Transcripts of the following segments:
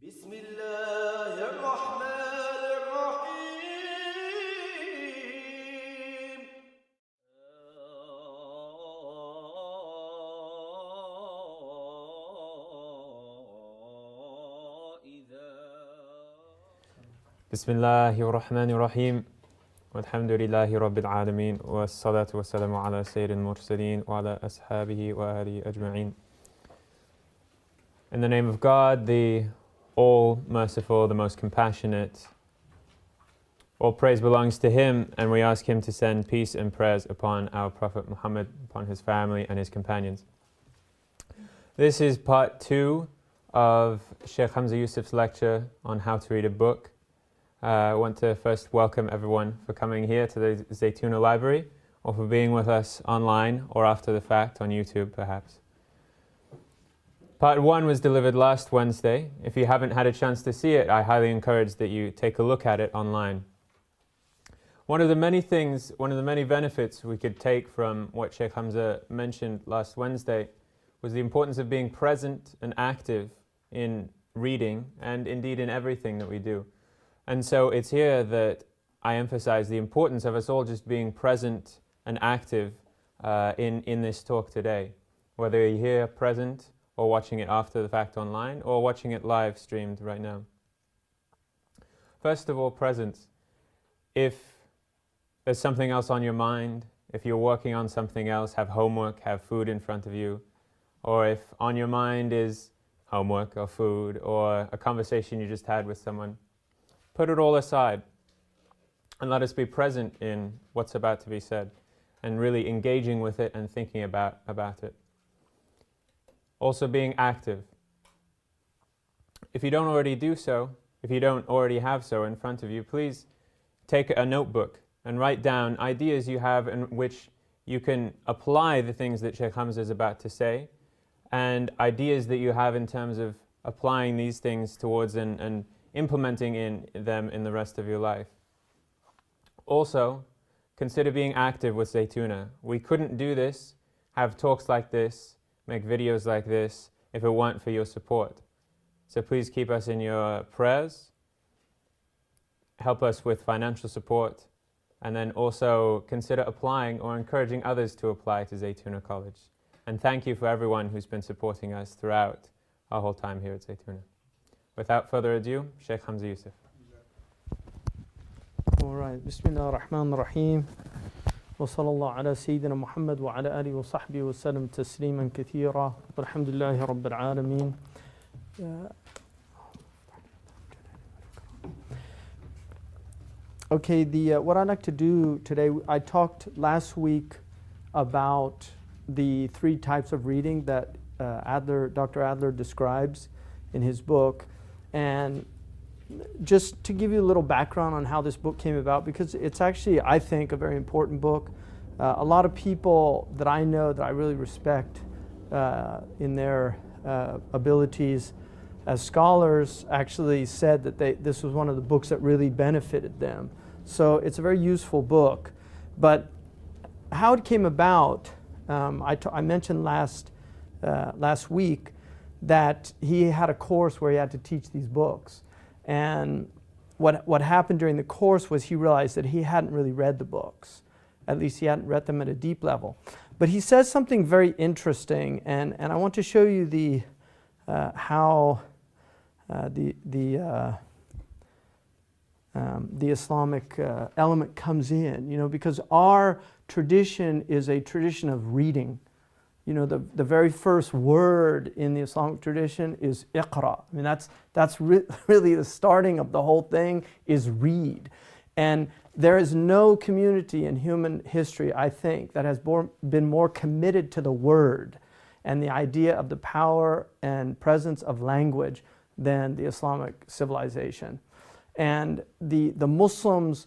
بسم الله الرحمن الرحيم بسم الله الرحمن الرحيم والحمد لله رب العالمين والصلاة والسلام على سيد المرسلين وعلى أصحابه وآله أجمعين. In the name of God, the all-merciful, the most compassionate, all praise belongs to Him, and we ask Him to send peace and prayers upon our Prophet Muhammad, upon his family and his companions. This is part 2 of Shaykh Hamza Yusuf's lecture on how to read a book. I want to first welcome everyone for coming here to the Zaytuna Library, or for being with us online or after the fact on YouTube perhaps. Part 1 was delivered last Wednesday. If you haven't had a chance to see it, I highly encourage that you take a look at it online. One of the many benefits we could take from what Shaykh Hamza mentioned last Wednesday was the importance of being present and active in reading and indeed in everything that we do. And so it's here that I emphasize the importance of us all just being present and active in this talk today. Whether you're here present or watching it after the fact online or watching it live streamed right now. First of all, presence. If there's something else on your mind, if you're working on something else, have homework, have food in front of you, or if on your mind is homework or food or a conversation you just had with someone, put it all aside and let us be present in what's about to be said and really engaging with it and thinking about it. Also being active. If you don't already do so, if you don't already have so in front of you, please take a notebook and write down ideas you have in which you can apply the things that Shaykh Hamza is about to say, and ideas that you have in terms of applying these things towards and implementing them in the rest of your life. Also, consider being active with Zaytuna. We couldn't do this, have talks like this, make videos like this, if it weren't for your support. So please keep us in your prayers, help us with financial support, and then also consider applying or encouraging others to apply to Zaytuna College. And thank you for everyone who's been supporting us throughout our whole time here at Zaytuna. Without further ado, Shaykh Hamza Yusuf. All right. Bismillah ar-Rahman ar-Rahim. Wa sallallahu ala Sayyidina Muhammad wa ala alihi wa sahbihi wa sallam tasliman kathira. Walhamdulillahi rabbil alameen. Okay, what I'd like to do today, I talked last week about the 3 types of reading that Dr. Adler describes in his book. And just to give you a little background on how this book came about, because it's actually, I think, a very important book. A lot of people that I know that I really respect in their abilities as scholars actually said that this was one of the books that really benefited them. So it's a very useful book. But how it came about, I mentioned last week that he had a course where he had to teach these books. And what happened during the course was he realized that he hadn't really read the books. At least he hadn't read them at a deep level. But he says something very interesting, and I want to show you how the Islamic element comes in, because our tradition is a tradition of reading. The very first word in the Islamic tradition is iqra. I mean, that's really the starting of the whole thing, is read. And there is no community in human history, I think, that has been more committed to the word and the idea of the power and presence of language than the Islamic civilization. And the Muslims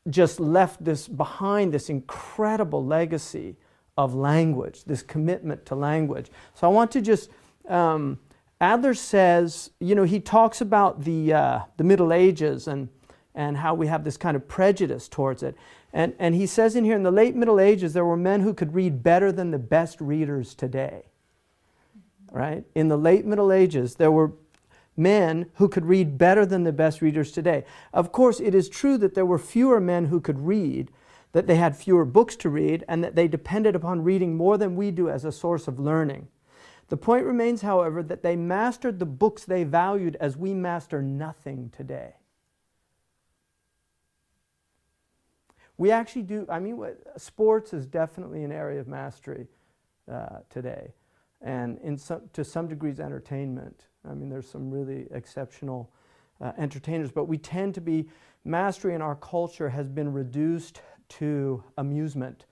just left behind this incredible legacy of language, this commitment to language. So I want to just, Adler says, he talks about the Middle Ages and how we have this kind of prejudice towards it. And he says in here, in the late Middle Ages, there were men who could read better than the best readers today. Right? In the late Middle Ages, there were men who could read better than the best readers today. Of course, it is true that there were fewer men who could read, that they had fewer books to read, and that they depended upon reading more than we do as a source of learning. The point remains, however, that they mastered the books they valued as we master nothing today. We actually do, sports is definitely an area of mastery today. And to some degrees, entertainment. There's some really exceptional entertainers, but we tend to be, mastery in our culture has been reduced to amusement.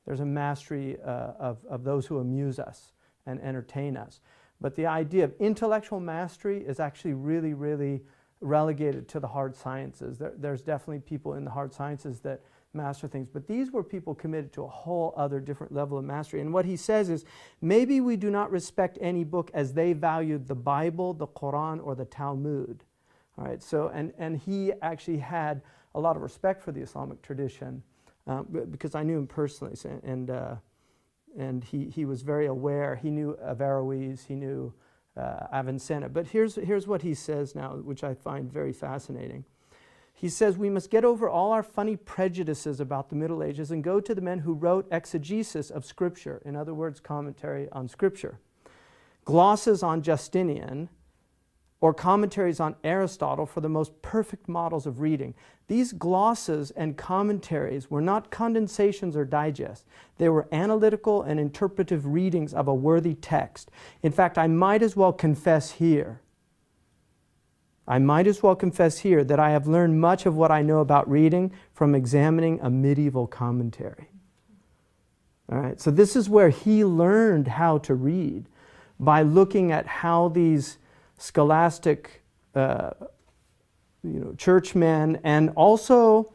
There's a mastery of those who amuse us and entertain us. But the idea of intellectual mastery is actually really, really relegated to the hard sciences. There's definitely people in the hard sciences that master things, but these were people committed to a whole other different level of mastery. And what he says is, maybe we do not respect any book as they valued the Bible, the Quran, or the Talmud. All right, so, and he actually had a lot of respect for the Islamic tradition because I knew him personally, and he was very aware. He knew Averroes, he knew Avicenna. But here's what he says now, which I find very fascinating. He says, we must get over all our funny prejudices about the Middle Ages and go to the men who wrote exegesis of Scripture, in other words, commentary on Scripture, glosses on Justinian, or commentaries on Aristotle for the most perfect models of reading. These glosses and commentaries were not condensations or digests. They were analytical and interpretive readings of a worthy text. In fact, I might as well confess here that I have learned much of what I know about reading from examining a medieval commentary. All right, so this is where he learned how to read, by looking at how these scholastic churchmen, and also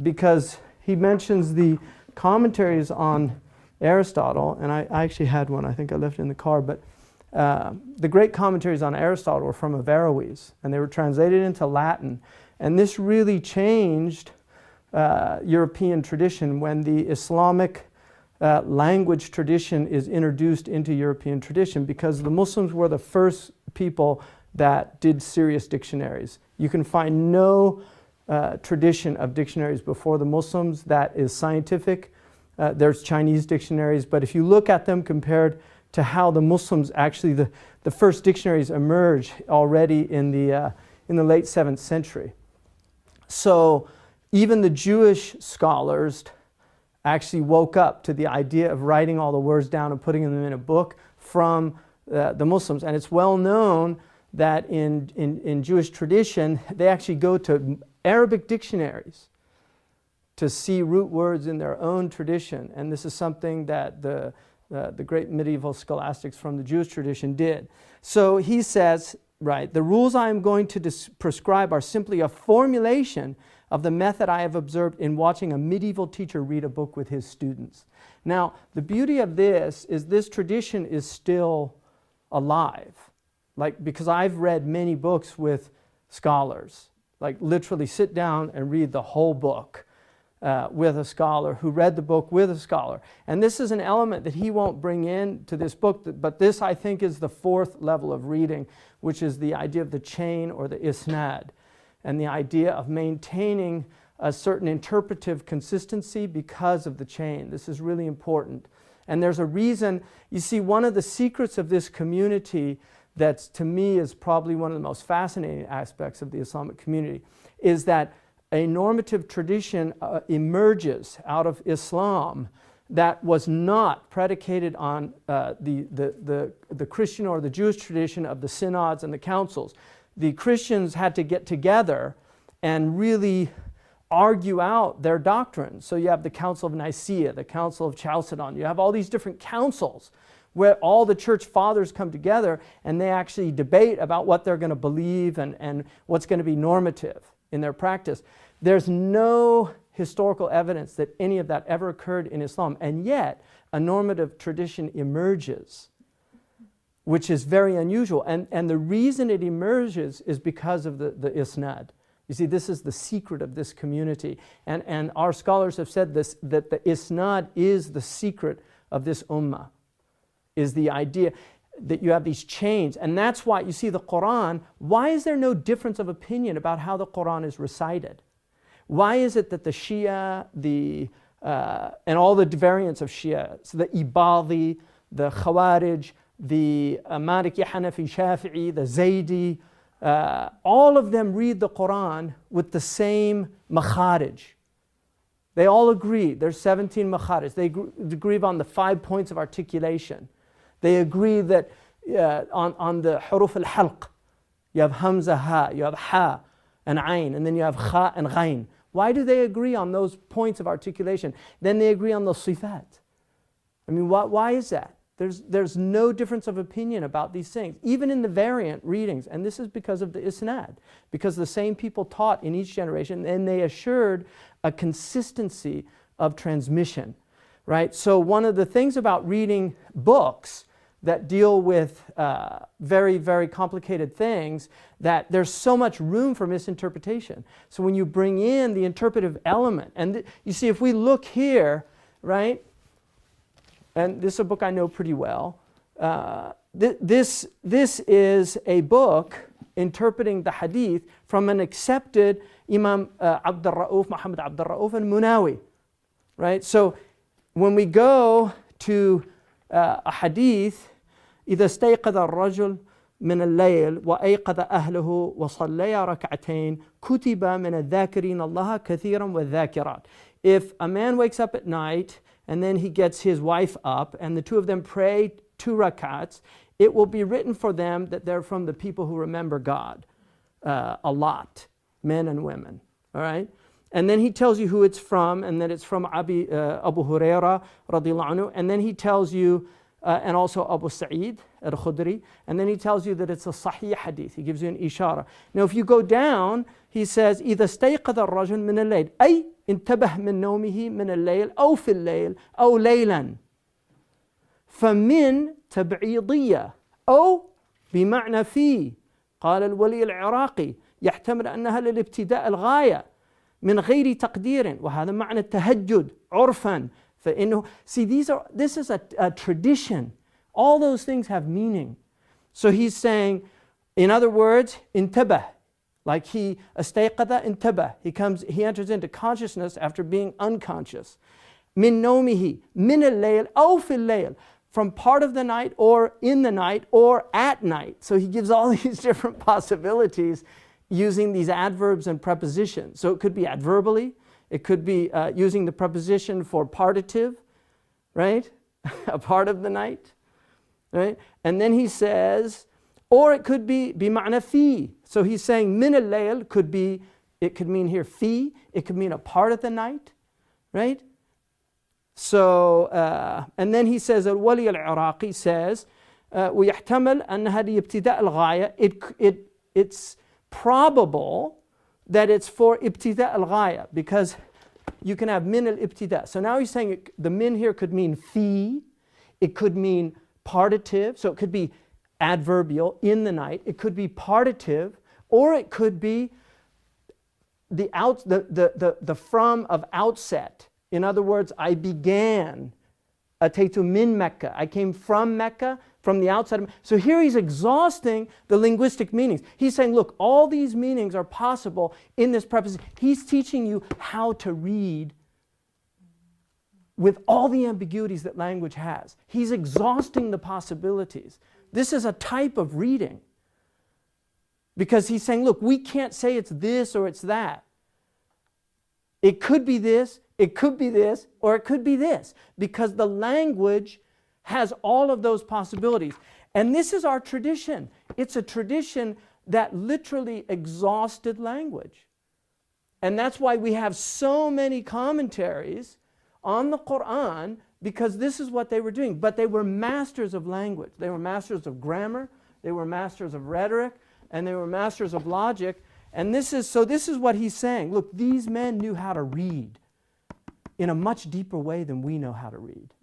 because he mentions the commentaries on Aristotle, and I actually had one, I think I left it in the car, but the great commentaries on Aristotle were from Averroes, and they were translated into Latin. And this really changed European tradition when the Islamic language tradition is introduced into European tradition, because the Muslims were the first people that did serious dictionaries. You can find no tradition of dictionaries before the Muslims that is scientific. There's Chinese dictionaries, but if you look at them compared to how the Muslims actually, the first dictionaries emerged already in the late 7th century. So even the Jewish scholars actually woke up to the idea of writing all the words down and putting them in a book from the Muslims. And it's well known that in Jewish tradition, they actually go to Arabic dictionaries to see root words in their own tradition. And this is something that the great medieval scholastics from the Jewish tradition did. So he says, right, the rules I am going to prescribe are simply a formulation of the method I have observed in watching a medieval teacher read a book with his students. Now, the beauty of this is this tradition is still alive. Because I've read many books with scholars, literally sit down and read the whole book with a scholar who read the book with a scholar. And this is an element that he won't bring in to this book, but this I think is the fourth level of reading, which is the idea of the chain or the isnad, and the idea of maintaining a certain interpretive consistency because of the chain. This is really important. And there's a reason, you see, one of the secrets of this community that to me is probably one of the most fascinating aspects of the Islamic community is that a normative tradition emerges out of Islam that was not predicated on the Christian or the Jewish tradition of the synods and the councils. The Christians had to get together and really argue out their doctrines. So you have the Council of Nicaea, the Council of Chalcedon. You have all these different councils where all the church fathers come together and they actually debate about what they're going to believe and what's going to be normative in their practice. There's no historical evidence that any of that ever occurred in Islam, and yet a normative tradition emerges, which is very unusual. And the reason it emerges is because of the isnad. You see, this is the secret of this community. And our scholars have said this, that the isnad is the secret of this ummah, is the idea. that you have these chains. And that's why you see the Quran. Why is there no difference of opinion about how the Quran is recited? Why is it that the Shia, and all the variants of Shia, so the Ibadi, the Khawarij, the Maliki, Hanafi, Shafi'i, the Zaydi, all of them read the Quran with the same makharij. They all agree. There's 17 makharij. They agree on the 5 points of articulation. They agree that on the huruf al-halq, you have Hamza, Ha, you have Ha and Ain, and then you have Kha and Ghain. Why do they agree on those points of articulation? Then they agree on the sifat. I mean, why is that? There's no difference of opinion about these things, even in the variant readings. And this is because of the isnad, because the same people taught in each generation, and they assured a consistency of transmission, right? So one of the things about reading books that deal with very, very complicated things, that there's so much room for misinterpretation. So when you bring in the interpretive element, and you see, if we look here, right, and this is a book I know pretty well. This is a book interpreting the hadith from an accepted Imam Abdul Ra'uf, Muhammad Abdul Ra'uf al-Munawi, right? So when we go to a hadith, إذا استيقظ الرجل من الليل وأيقظ أهله وصليا ركعتين كتب من الذاكرين الله كثيرا والذاكرات. If a man wakes up at night and then he gets his wife up and the two of them pray 2 rakats, it will be written for them that they're from the people who remember God a lot, men and women, all right? And then he tells you who it's from, and that it's from Abu Huraira radiallahu anhu, and then he tells you, and also Abu Sa'id al-Khudri, and then he tells you that it's a sahih hadith. He gives you an ishara. Now if you go down, he says, إذا استيقظ الرجل من الليل أي انتبه من نومه من الليل أو في الليل أو ليلا فمن تبعيضية أو بمعنى في. قال الولي العراقي يحتمل أنها للابتداء الغاية من غير تقدير وهذا معنى التهجد عرفا فإنه. See, this is a tradition. All those things have meaning. So he's saying, in other words, انتبه. Like he استيقظ انتبه. He enters into consciousness after being unconscious. من نومه من الليل أو في الليل. From part of the night or in the night or at night. So he gives all these different possibilities using these adverbs and prepositions. So it could be adverbally. It could be using the preposition for partitive, right? A part of the night, right? And then he says, or it could be بمعنى في. So he's saying min al-layl could be, it could mean here fi, it could mean a part of the night, right? So, and then he says, al-Wali al-Iraqi says, ويحتمل أنها لابتداء الغاية. It's probable that it's for ibtida al-ghaya, because you can have min al-ibtida. So now he's saying the min here could mean fi, it could mean partitive, so it could be adverbial, in the night, it could be partitive, or it could be the from of outset. In other words, I began, ataytu min Mecca, I came from Mecca, from the outside of. So here he's exhausting the linguistic meanings. He's saying, look, all these meanings are possible in this preposition. He's teaching you how to read with all the ambiguities that language has. He's exhausting the possibilities. This is a type of reading. Because he's saying, look, we can't say it's this or it's that. It could be this, it could be this, or it could be this. Because the language has all of those possibilities. And this is our tradition. It's a tradition that literally exhausted language. And that's why we have so many commentaries on the Quran, because this is what they were doing. But they were masters of language. They were masters of grammar, they were masters of rhetoric, and they were masters of logic. And this is what he's saying. Look, these men knew how to read in a much deeper way than we know how to read.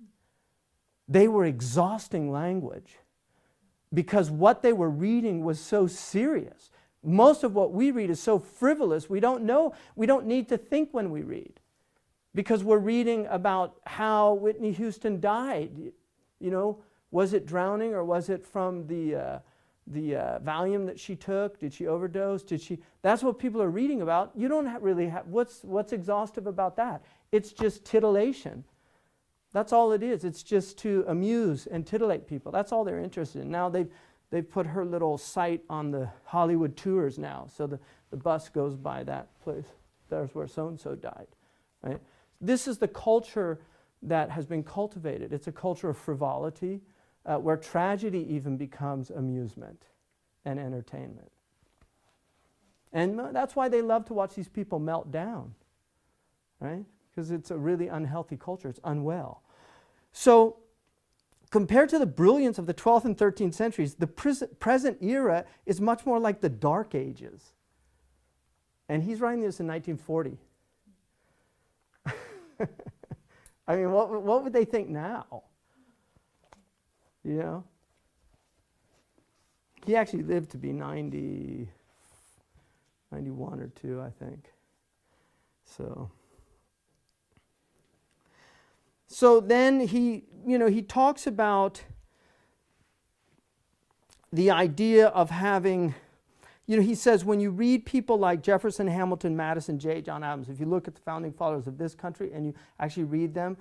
They were exhausting language because what they were reading was so serious. Most of what we read is so frivolous, we don't need to think when we read, because we're reading about how Whitney Houston died, Was it drowning, or was it from the Valium that she took? Did she overdose? That's what people are reading about. You don't really have, what's exhaustive about that? It's just titillation. That's all it is. It's just to amuse and titillate people. That's all they're interested in. Now they've put her little site on the Hollywood tours now. So the bus goes by that place. There's where so-and-so died. Right? This is the culture that has been cultivated. It's a culture of frivolity, where tragedy even becomes amusement and entertainment. And that's why they love to watch these people melt down, right? Because it's a really unhealthy culture. It's unwell. So compared to the brilliance of the 12th and 13th centuries, the present era is much more like the Dark Ages. And he's writing this in 1940. I mean, what would they think now? You know? He actually lived to be 90, 91 or 2, I think. So then he talks about the idea of having, he says when you read people like Jefferson, Hamilton, Madison, John Adams, if you look at the founding fathers of this country and you actually read them,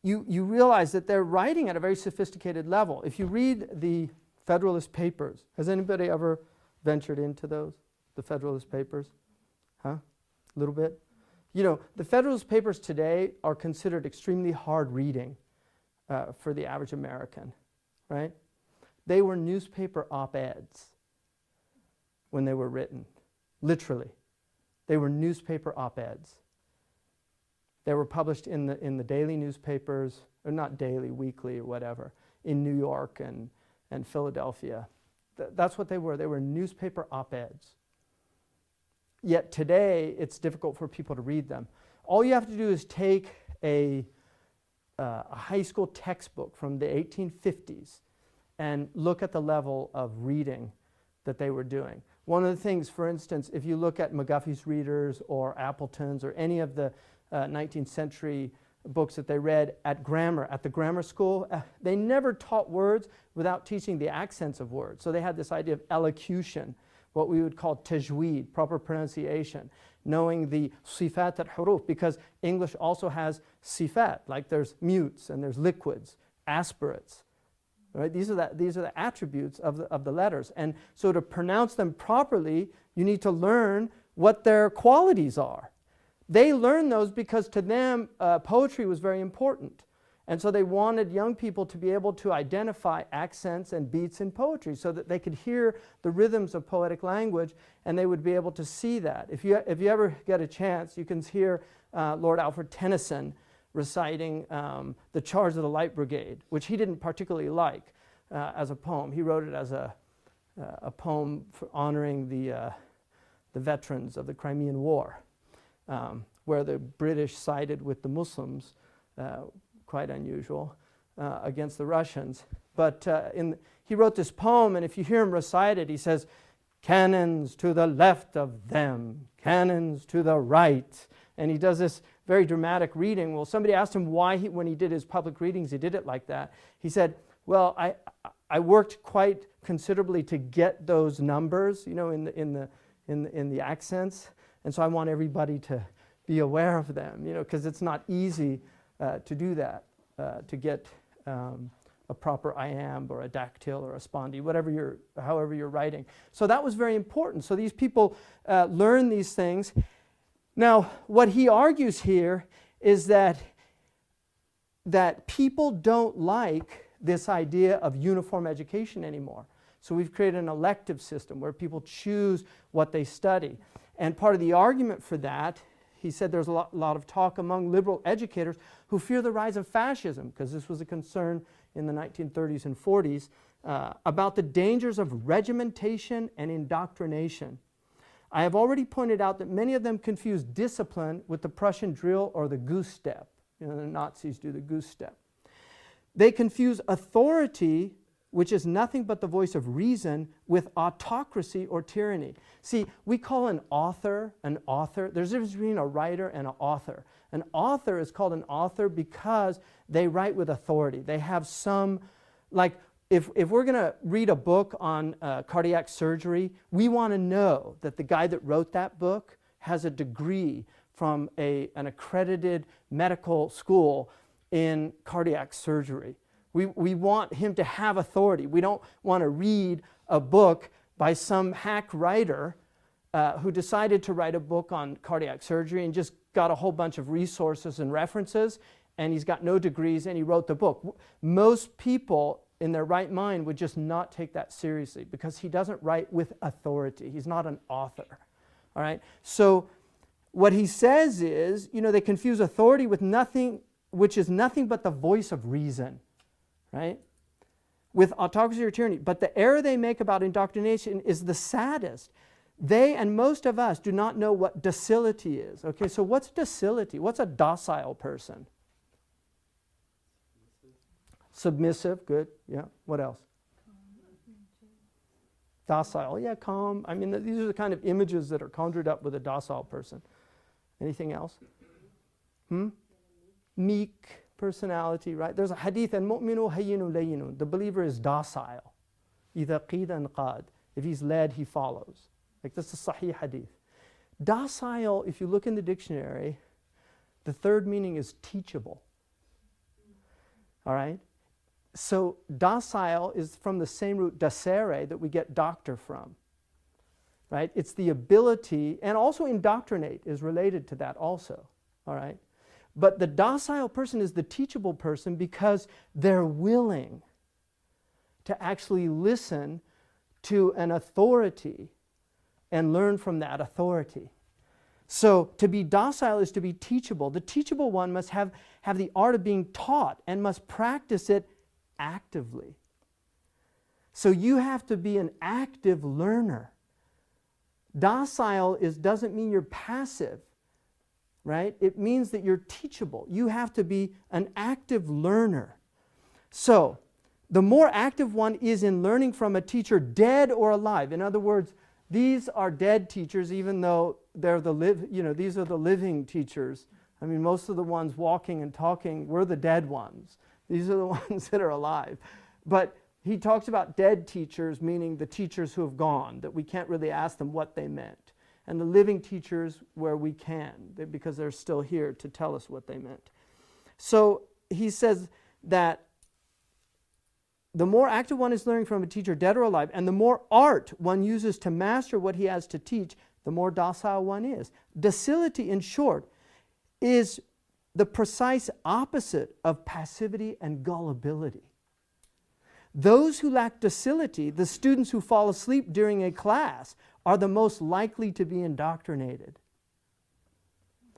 you realize that they're writing at a very sophisticated level. If you read the Federalist Papers, has anybody ever ventured into those, the Federalist Papers? Huh? A little bit? The Federalist Papers today are considered extremely hard reading for the average American, right? They were newspaper op-eds when they were written, literally. They were newspaper op-eds. They were published in the daily newspapers, or not daily, weekly, or whatever, in New York and Philadelphia. That's what they were. They were newspaper op-eds. Yet today, it's difficult for people to read them. All you have to do is take a high school textbook from the 1850s and look at the level of reading that they were doing. One of the things, for instance, if you look at McGuffey's Readers or Appleton's or any of the 19th century books that they read at the grammar school, they never taught words without teaching the accents of words. So they had this idea of elocution, what we would call tajweed, proper pronunciation, knowing the sifat al-huruf, because English also has sifat, like there's mutes and there's liquids, aspirates. Right? These are the attributes of the letters. And so to pronounce them properly, you need to learn what their qualities are. They learned those because to them, poetry was very important. And so they wanted young people to be able to identify accents and beats in poetry so that they could hear the rhythms of poetic language and they would be able to see that. If you ever get a chance, you can hear Lord Alfred Tennyson reciting The Charge of the Light Brigade, which he didn't particularly like as a poem. He wrote it as a poem for honoring the veterans of the Crimean War, where the British sided with the Muslims, quite unusual, against the Russians. But he wrote this poem, and if you hear him recite it, he says, "Cannons to the left of them, cannons to the right." And he does this very dramatic reading. Well, somebody asked him why, when he did his public readings, he did it like that. He said, well, I worked quite considerably to get those numbers, in the accents, and so I want everybody to be aware of them, because it's not easy to do that, to get a proper iamb or a dactyl or a spondy, however you're writing. So that was very important. So these people learn these things. Now, what he argues here is that people don't like this idea of uniform education anymore. So we've created an elective system where people choose what they study. And part of the argument for that, he said there's a lot of talk among liberal educators who fear the rise of fascism, because this was a concern in the 1930s and 40s, about the dangers of regimentation and indoctrination. I have already pointed out that many of them confuse discipline with the Prussian drill or the goose step. The Nazis do the goose step. They confuse authority, which is nothing but the voice of reason, with autocracy or tyranny. See, we call an author. There's a difference between a writer and an author. An author is called an author because they write with authority. They have some, like if we're going to read a book on cardiac surgery, we want to know that the guy that wrote that book has a degree from an accredited medical school in cardiac surgery. We want him to have authority. We don't want to read a book by some hack writer who decided to write a book on cardiac surgery and just got a whole bunch of resources and references, and he's got no degrees, and he wrote the book. Most people in their right mind would just not take that seriously because he doesn't write with authority. He's not an author. All right? So what he says is, they confuse authority with nothing, which is nothing but the voice of reason, right? With autocracy or tyranny. But the error they make about indoctrination is the saddest. They and most of us do not know what docility is. Okay, so what's docility? What's a docile person? Submissive, good. Yeah. What else? Docile. Yeah, calm. I mean, these are the kind of images that are conjured up with a docile person. Anything else? Meek personality, right? There's a hadith, al-mu'minu hayyinu layyinun. The believer is docile. إِذَا قِيدَ انْقَادَ. If he's led, he follows. Like this is a sahih hadith. Docile, if you look in the dictionary, the third meaning is teachable. All right? So docile is from the same root, docere, that we get doctor from. Right? It's the ability, and also indoctrinate is related to that also. All right? But the docile person is the teachable person because they're willing to actually listen to an authority and learn from that authority. So to be docile is to be teachable. The teachable one must have the art of being taught and must practice it actively. So you have to be an active learner. Docile doesn't mean you're passive, right? It means that you're teachable. You have to be an active learner. So the more active one is in learning from a teacher, dead or alive. In other words, these are dead teachers, even though they're these are the living teachers. I mean, most of the ones walking and talking, we're the dead ones. These are the ones that are alive. But he talks about dead teachers, meaning the teachers who have gone, that we can't really ask them what they meant. And the living teachers where we can, because they're still here to tell us what they meant. So he says that the more active one is learning from a teacher, dead or alive, and the more art one uses to master what he has to teach, the more docile one is. Docility, in short, is the precise opposite of passivity and gullibility. Those who lack docility, the students who fall asleep during a class, are the most likely to be indoctrinated.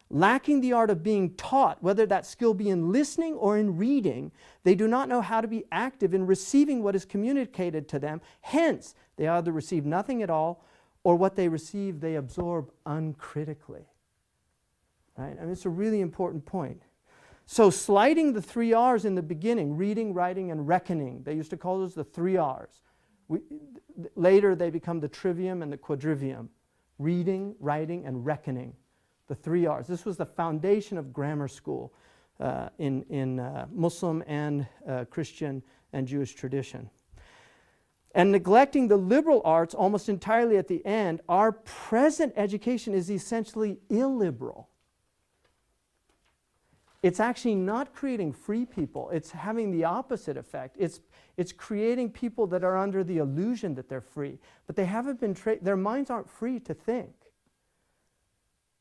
Lacking the art of being taught, whether that skill be in listening or in reading, they do not know how to be active in receiving what is communicated to them. Hence, they either receive nothing at all, or what they receive they absorb uncritically. Right? I mean, it's a really important point. So sliding the 3 R's in the beginning, reading, writing, and reckoning, they used to call those the 3 R's. Later they become the trivium and the quadrivium. Reading, writing, and reckoning. The 3 R's. This was the foundation of grammar school in Muslim and Christian and Jewish tradition. And neglecting the liberal arts almost entirely at the end, our present education is essentially illiberal. It's actually not creating free people. It's having the opposite effect. It's creating people that are under the illusion that they're free, but they haven't been their minds aren't free to think.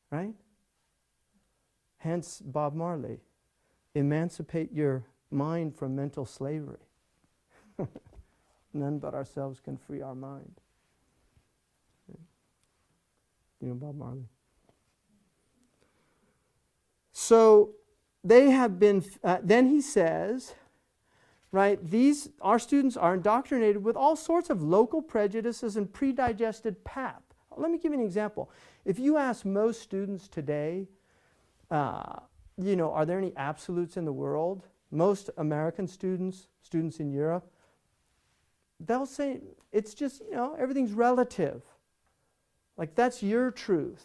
Right? Hence Bob Marley, emancipate your mind from mental slavery. None but ourselves can free our mind. You know Bob Marley? So they have been, then he says, right, our students are indoctrinated with all sorts of local prejudices and pre-digested pap. Let me give you an example. If you ask most students today, are there any absolutes in the world? Most American students in Europe, they'll say, it's just, everything's relative. Like, that's your truth.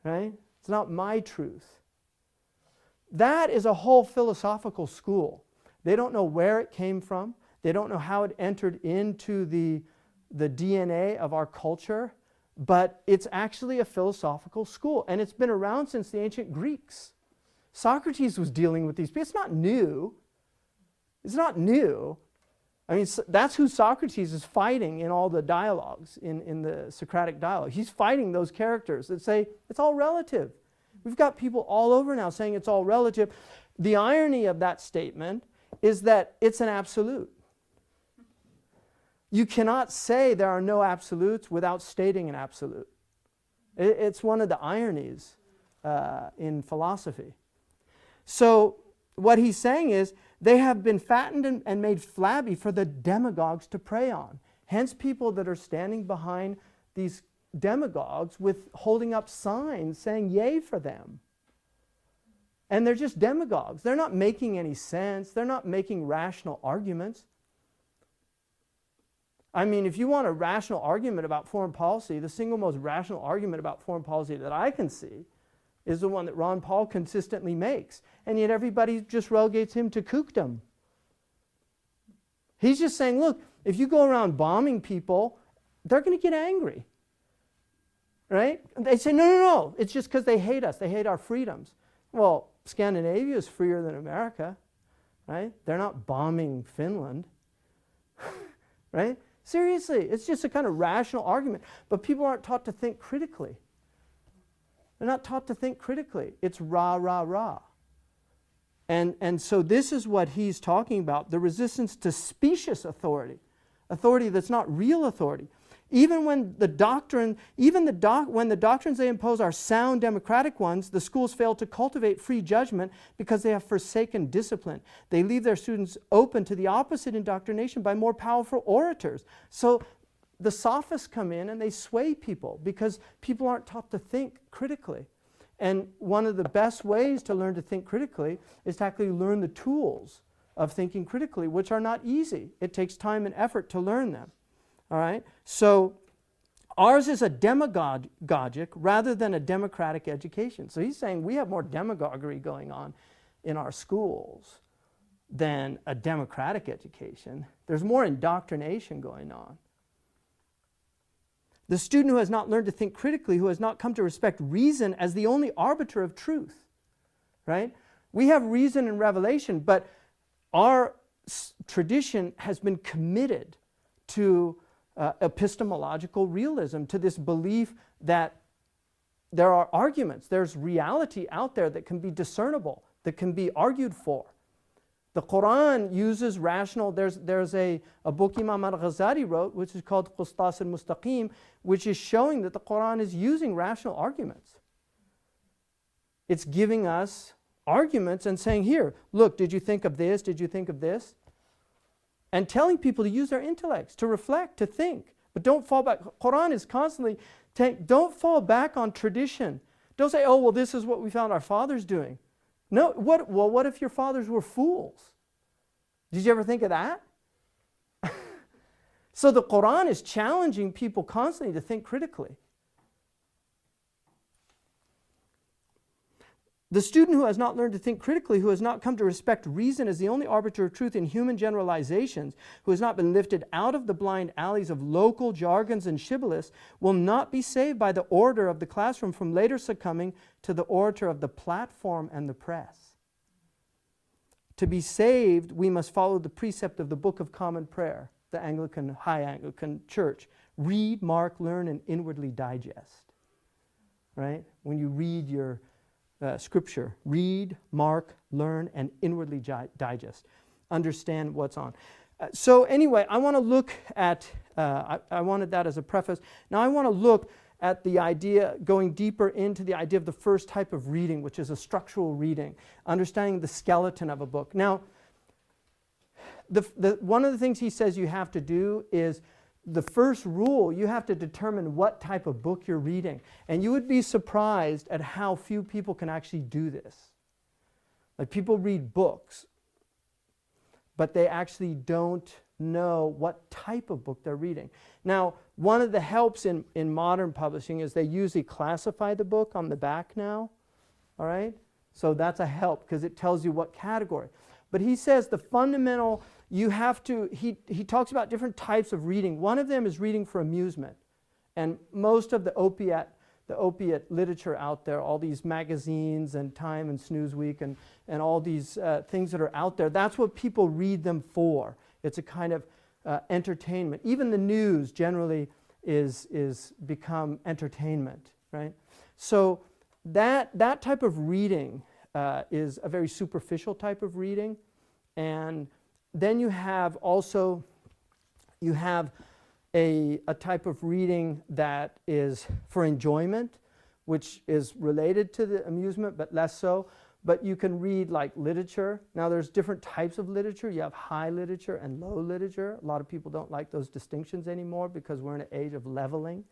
Right? It's not my truth. That is a whole philosophical school. They don't know where it came from. They don't know how it entered into the DNA of our culture. But it's actually a philosophical school. And it's been around since the ancient Greeks. Socrates was dealing with these people. It's not new. It's not new. I mean, that's who Socrates is fighting in all the dialogues, in the Socratic dialogue. He's fighting those characters that say it's all relative. We've got people all over now saying it's all relative. The irony of that statement is that it's an absolute. You cannot say there are no absolutes without stating an absolute. It's one of the ironies in philosophy. So what he's saying is they have been fattened and made flabby for the demagogues to prey on. Hence people that are standing behind these demagogues with holding up signs saying yay for them. And they're just demagogues. They're not making any sense. They're not making rational arguments. I mean, if you want a rational argument about foreign policy, the single most rational argument about foreign policy that I can see is the one that Ron Paul consistently makes. And yet everybody just relegates him to kookdom. He's just saying, look, if you go around bombing people, they're going to get angry. Right? They say, no, it's just because they hate us. They hate our freedoms. Well, Scandinavia is freer than America. Right? They're not bombing Finland. Right? Seriously, it's just a kind of rational argument. But people aren't taught to think critically. They're not taught to think critically. It's rah, rah, rah. And so this is what he's talking about, the resistance to specious authority, authority that's not real authority. Even when the doctrines they impose are sound democratic ones, the schools fail to cultivate free judgment because they have forsaken discipline. They leave their students open to the opposite indoctrination by more powerful orators. So the sophists come in and they sway people because people aren't taught to think critically. And one of the best ways to learn to think critically is to actually learn the tools of thinking critically, which are not easy. It takes time and effort to learn them. All right? So ours is a demagogic rather than a democratic education. So he's saying we have more demagoguery going on in our schools than a democratic education. There's more indoctrination going on. The student who has not learned to think critically, who has not come to respect reason as the only arbiter of truth, right? We have reason and revelation, but our tradition has been committed to epistemological realism, to this belief that there are arguments, there's reality out there that can be discernible, that can be argued for. The Quran uses rational, there's a book Imam al-Ghazali wrote, which is called Qustas al-Mustaqim, which is showing that the Quran is using rational arguments. It's giving us arguments and saying, here, look, did you think of this? Did you think of this? And telling people to use their intellects, to reflect, to think. But don't fall back. Quran is constantly, don't fall back on tradition. Don't say, oh, well, this is what we found our fathers doing. No, what if your fathers were fools? Did you ever think of that? So the Quran is challenging people constantly to think critically. The student who has not learned to think critically, who has not come to respect reason as the only arbiter of truth in human generalizations, who has not been lifted out of the blind alleys of local jargons and shibboleths, will not be saved by the orator of the classroom from later succumbing to the orator of the platform and the press. To be saved, we must follow the precept of the Book of Common Prayer, the Anglican, High Anglican Church. Read, mark, learn, and inwardly digest. Right? When you read your scripture, read, mark, learn, and inwardly digest. Understand what's on. So anyway, I want to look at, I wanted that as a preface. Now I want to look at the idea, going deeper into the idea of the first type of reading, which is a structural reading, understanding the skeleton of a book. Now, one of the things he says you have to do is the first rule, you have to determine what type of book you're reading. And you would be surprised at how few people can actually do this. Like people read books, but they actually don't know what type of book they're reading. Now, one of the helps in modern publishing is they usually classify the book on the back now. All right? So that's a help because it tells you what category. But he says the fundamental, you have to, he talks about different types of reading. One of them is reading for amusement. And most of the opiate literature out there, all these magazines and Time and Newsweek and all these things that are out there, that's what people read them for. It's a kind of entertainment. Even the news generally is become entertainment, right? So that type of reading is a very superficial type of reading. And then you have also, you have a type of reading that is for enjoyment, which is related to the amusement, but less so. But you can read like literature. Now there's different types of literature. You have high literature and low literature. A lot of people don't like those distinctions anymore because we're in an age of leveling.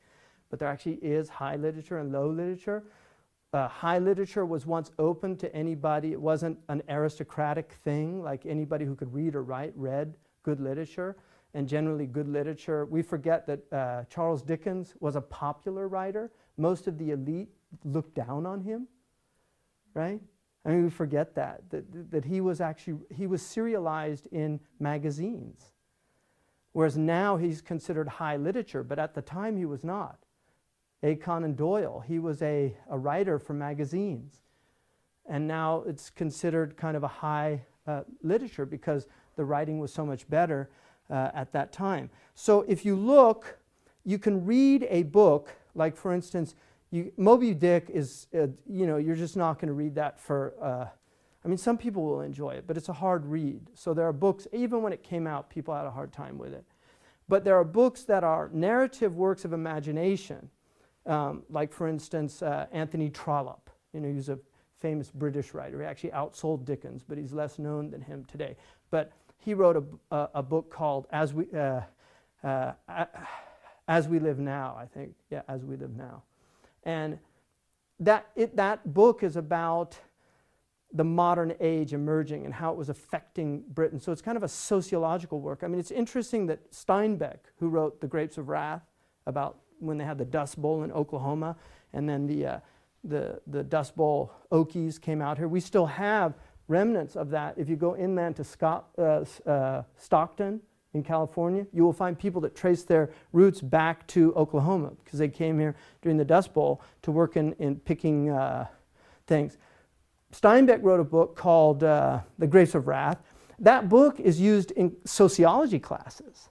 But there actually is high literature and low literature. High literature was once open to anybody. It wasn't an aristocratic thing, like anybody who could read or write read good literature. And generally good literature, we forget that Charles Dickens was a popular writer. Most of the elite looked down on him, right? I mean, we forget that he was serialized in magazines. Whereas now he's considered high literature, but at the time he was not. Conan Doyle, he was a writer for magazines. And now it's considered kind of a high literature because the writing was so much better at that time. So if you look, you can read a book, like for instance, Moby Dick is, you're just not going to read that for, I mean, some people will enjoy it, but it's a hard read. So there are books, even when it came out, people had a hard time with it. But there are books that are narrative works of imagination, like for instance, Anthony Trollope. He's a famous British writer. He actually outsold Dickens, but he's less known than him today. But he wrote a book called As We Live Now, I think. Yeah, As We Live Now. And that book is about the modern age emerging and how it was affecting Britain. So it's kind of a sociological work. I mean, it's interesting that Steinbeck, who wrote The Grapes of Wrath, about when they had the Dust Bowl in Oklahoma, and then the Dust Bowl Okies came out here. We still have remnants of that. If you go inland to Stockton in California, you will find people that trace their roots back to Oklahoma because they came here during the Dust Bowl to work in picking things. Steinbeck wrote a book called The Grapes of Wrath. That book is used in sociology classes.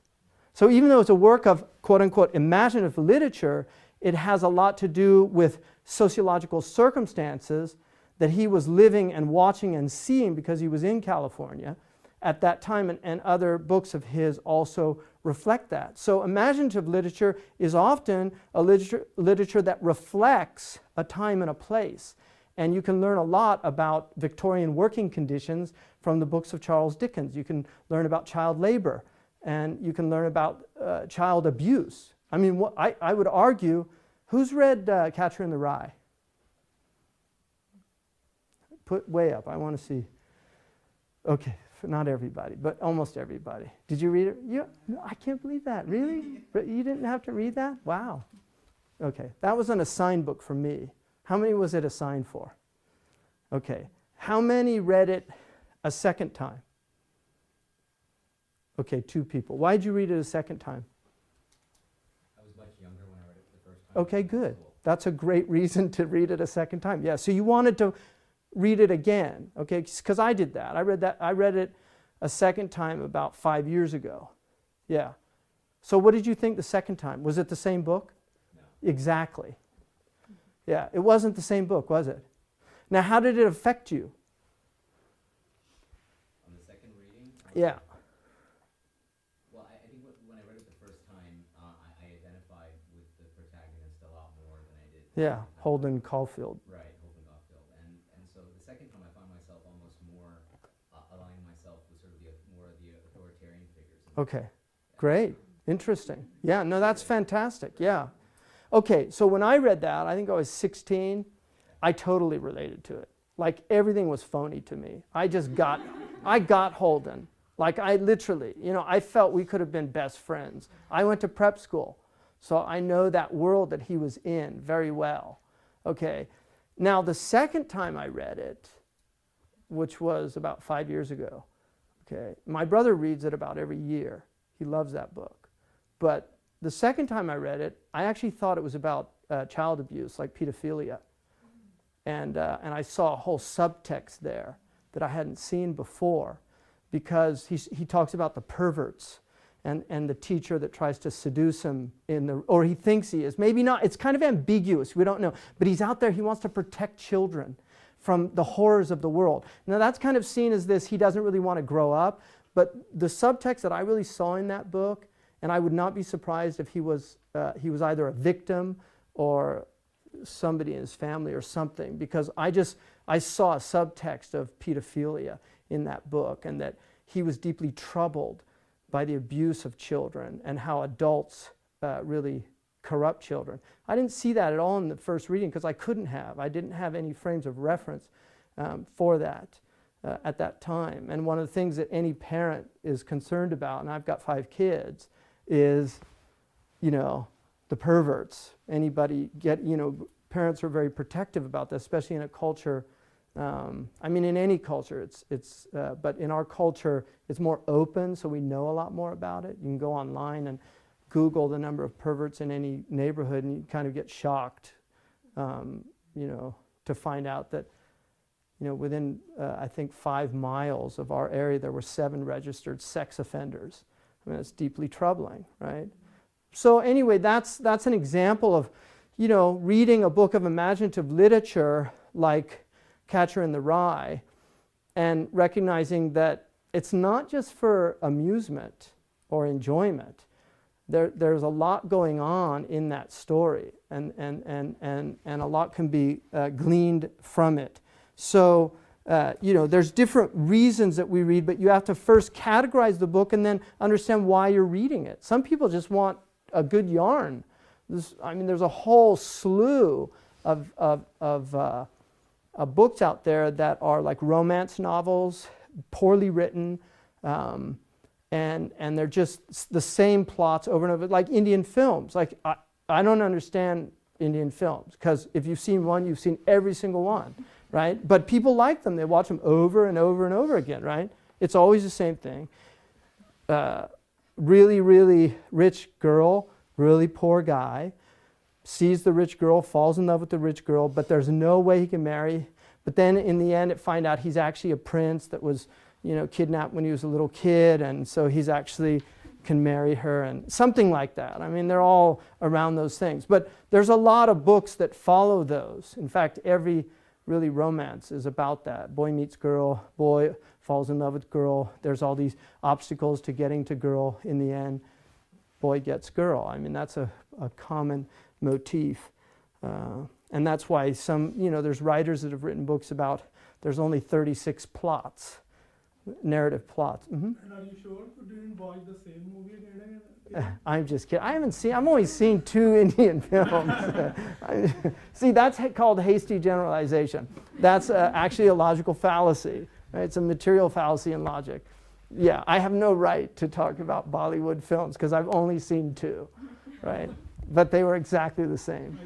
So even though it's a work of quote-unquote imaginative literature, it has a lot to do with sociological circumstances that he was living and watching and seeing because he was in California at that time, and other books of his also reflect that. So imaginative literature is often a literature that reflects a time and a place. And you can learn a lot about Victorian working conditions from the books of Charles Dickens. You can learn about child labor, and you can learn about child abuse. I mean, I would argue, who's read Catcher in the Rye? Put way up, I want to see. Okay, not everybody, but almost everybody. Did you read it? Yeah, no, I can't believe that, really? You didn't have to read that? Wow. Okay, that was an assigned book for me. How many was it assigned for? Okay, how many read it a second time? Okay, 2 people. Why did you read it a second time? I was much younger when I read it the first time. Okay, good. That's a great reason to read it a second time. Yeah, so you wanted to read it again, okay? Because I did that. I read it a second time about 5 years ago. Yeah. So what did you think the second time? Was it the same book? No. Exactly. Yeah, it wasn't the same book, was it? Now, how did it affect you? On the second reading? Yeah. Well, I think when I read it the first time, I identified with the protagonist a lot more than I did. Yeah, Holden Caulfield. Right, Holden Caulfield. And so the second time I found myself almost more aligning myself with sort of more of the authoritarian figures. Okay, great, interesting. Yeah, no, that's fantastic, yeah. Okay, so when I read that, I think I was 16, I totally related to it. Like everything was phony to me. I got Holden. Like I literally, I felt we could have been best friends. I went to prep school, so I know that world that he was in very well. Okay, now the second time I read it, which was about 5 years ago, Okay, my brother reads it about every year. He loves that book. But the second time I read it, I actually thought it was about child abuse, like pedophilia. And I saw a whole subtext there that I hadn't seen before, because he talks about the perverts and the teacher that tries to seduce him or he thinks he is. Maybe not. It's kind of ambiguous. We don't know. But he's out there. He wants to protect children from the horrors of the world. Now that's kind of seen as this, he doesn't really want to grow up. But the subtext that I really saw in that book, and I would not be surprised if he was either a victim or somebody in his family or something, because I saw a subtext of pedophilia in that book, and that he was deeply troubled by the abuse of children and how adults really corrupt children. I didn't see that at all in the first reading, because I couldn't have. I didn't have any frames of reference for that at that time. And one of the things that any parent is concerned about, and I've got 5 kids, is, the perverts. Parents are very protective about this, especially in a culture. In any culture, but in our culture, it's more open, so we know a lot more about it. You can go online and Google the number of perverts in any neighborhood, and you kind of get shocked, to find out that, within, I think, 5 miles of our area, there were 7 registered sex offenders. I mean, it's deeply troubling, right? So anyway, that's an example of, reading a book of imaginative literature like Catcher in the Rye, and recognizing that it's not just for amusement or enjoyment. There's a lot going on in that story, and a lot can be gleaned from it. So, there's different reasons that we read, but you have to first categorize the book and then understand why you're reading it. Some people just want a good yarn. There's a whole slew of books out there that are like romance novels, poorly written, and they're just the same plots over and over, like Indian films. Like I don't understand Indian films, because if you've seen one, you've seen every single one, right? But people like them. They watch them over and over and over again, right? It's always the same thing. Really, really rich girl, really poor guy, sees the rich girl, falls in love with the rich girl, but there's no way he can marry. But then in the end, it find out he's actually a prince that was, kidnapped when he was a little kid, and so he's actually can marry her, and something like that. They're all around those things. But there's a lot of books that follow those. In fact, every really romance is about that. Boy meets girl, boy falls in love with girl. There's all these obstacles to getting to girl. In the end, boy gets girl. That's a common motif. And that's why there's writers that have written books about there's only 36 plots, narrative plots. Mm-hmm. And are you sure you didn't watch the same movie again? I'm just kidding. I've only seen 2 Indian films. See, that's called hasty generalization. That's actually a logical fallacy. Right? It's a material fallacy in logic. Yeah, I have no right to talk about Bollywood films because I've only seen 2, right? But they were exactly the same.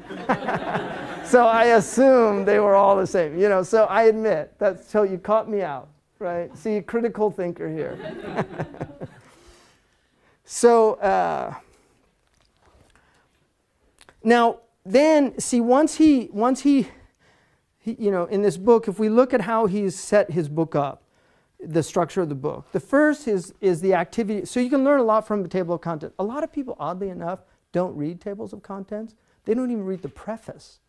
So I assume they were all the same. So I admit, so you caught me out, right? See, critical thinker here. So now then, see, once he in this book, if we look at how he's set his book up, the structure of the book, the first is the activity. So you can learn a lot from the table of contents. A lot of people, oddly enough, don't read tables of contents. They don't even read the preface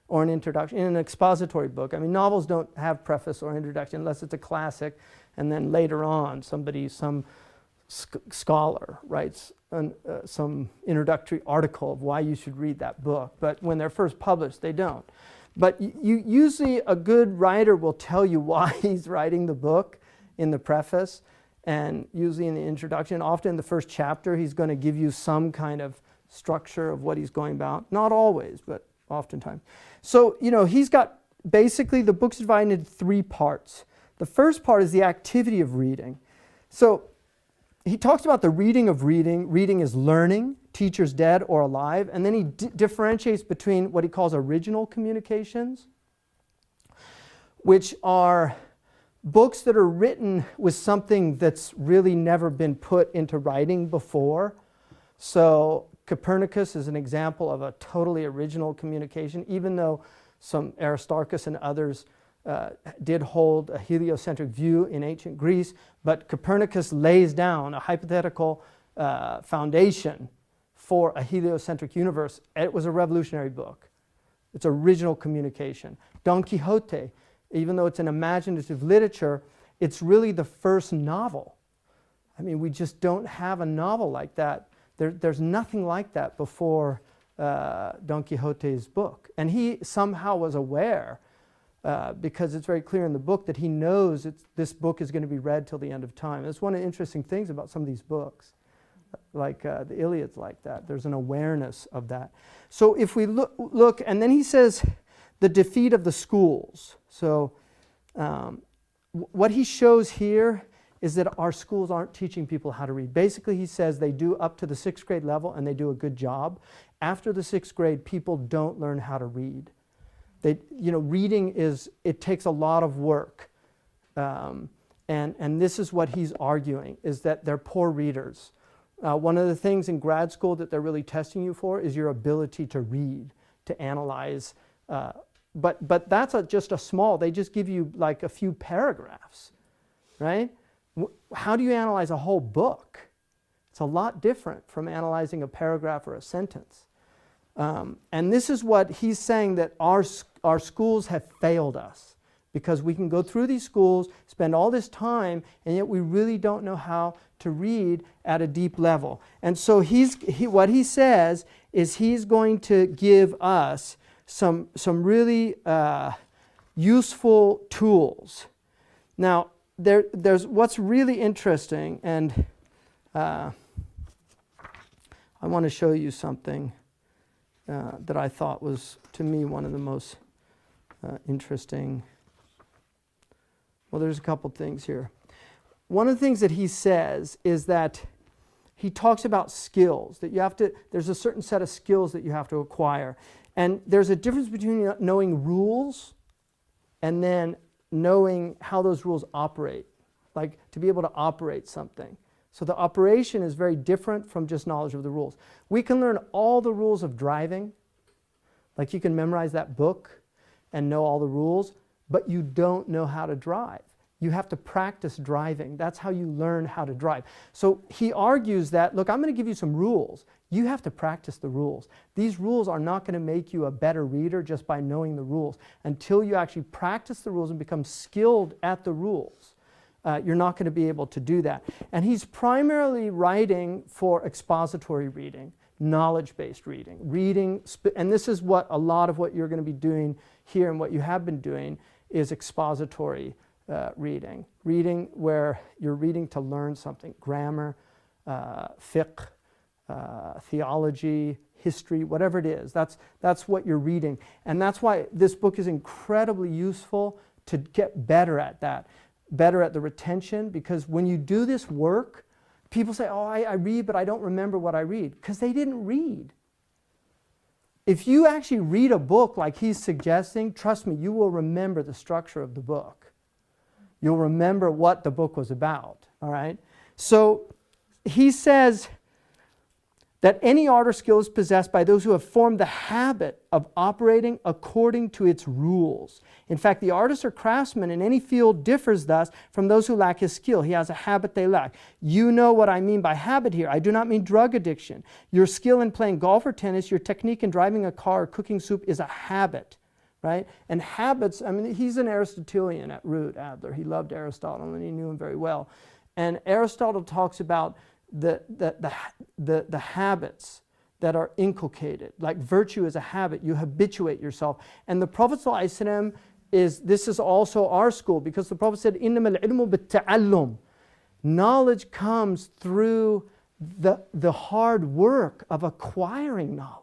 or an introduction. In an expository book, novels don't have preface or introduction unless it's a classic, and then later on some scholar writes some introductory article of why you should read that book. But when they're first published, they don't. But usually a good writer will tell you why he's writing the book in the preface, and usually in the introduction. Often in the first chapter, he's going to give you some kind of structure of what he's going about. Not always, but oftentimes. So, he's got, basically the book's divided into 3 parts. The first part is the activity of reading. So he talks about the reading of reading. Reading is learning, teachers dead or alive. And then he differentiates between what he calls original communications, which are books that are written with something that's really never been put into writing before. So Copernicus is an example of a totally original communication, even though some Aristarchus and others did hold a heliocentric view in ancient Greece, but Copernicus lays down a hypothetical foundation for a heliocentric universe. It was a revolutionary book. It's original communication. Don Quixote, even though it's an imaginative literature, it's really the first novel. I mean, we just don't have a novel like that. There's nothing like that before Don Quixote's book. And he somehow was aware, because it's very clear in the book, that he knows this book is going to be read till the end of time. That's one of the interesting things about some of these books. Like the Iliad's like that. There's an awareness of that. So if we look, and then he says the defeat of the schools. So what he shows here is that our schools aren't teaching people how to read. Basically, he says they do up to the 6th grade level and they do a good job. After the 6th grade, people don't learn how to read. Reading it takes a lot of work. And this is what he's arguing, is that they're poor readers. One of the things in grad school that they're really testing you for is your ability to read, to analyze. But that's just a small, they just give you like a few paragraphs, right? How do you analyze a whole book? It's a lot different from analyzing a paragraph or a sentence. And this is what he's saying, that our schools have failed us, because we can go through these schools, spend all this time, and yet we really don't know how to read at a deep level. And so what he says is he's going to give us some really useful tools. Now, there's what's really interesting, and I want to show you something that I thought was, to me, one of the most interesting. Well, there's a couple things here. One of the things that he says is that he talks about skills, that there's a certain set of skills that you have to acquire. And there's a difference between knowing rules and then knowing how those rules operate, like to be able to operate something. So the operation is very different from just knowledge of the rules. We can learn all the rules of driving, like you can memorize that book and know all the rules, but you don't know how to drive. You have to practice driving. That's how you learn how to drive. So he argues that, look, I'm going to give you some rules. You have to practice the rules. These rules are not going to make you a better reader just by knowing the rules. Until you actually practice the rules and become skilled at the rules, you're not going to be able to do that. And he's primarily writing for expository reading, knowledge-based reading. And this is what a lot of what you're going to be doing here and what you have been doing is expository reading where you're reading to learn something, grammar, fiqh, theology, history, whatever it is. That's what you're reading. And that's why this book is incredibly useful to get better at that, better at the retention, because when you do this work, people say, oh, I read, but I don't remember what I read, because they didn't read. If you actually read a book like he's suggesting, trust me, you will remember the structure of the book. You'll remember what the book was about, all right? So he says that any art or skill is possessed by those who have formed the habit of operating according to its rules. In fact, the artist or craftsman in any field differs thus from those who lack his skill. He has a habit they lack. You know what I mean by habit here. I do not mean drug addiction. Your skill in playing golf or tennis, your technique in driving a car or cooking soup is a habit. Right? And habits, I mean, he's an Aristotelian at root, Adler. He loved Aristotle and he knew him very well. And Aristotle talks about the habits that are inculcated. Like virtue is a habit, you habituate yourself. And the Prophet ﷺ this is also our school, because the Prophet said, إِنَّمَا الْعِلْمُ بِالتَّعَلُّمِ. Knowledge comes through the hard work of acquiring knowledge.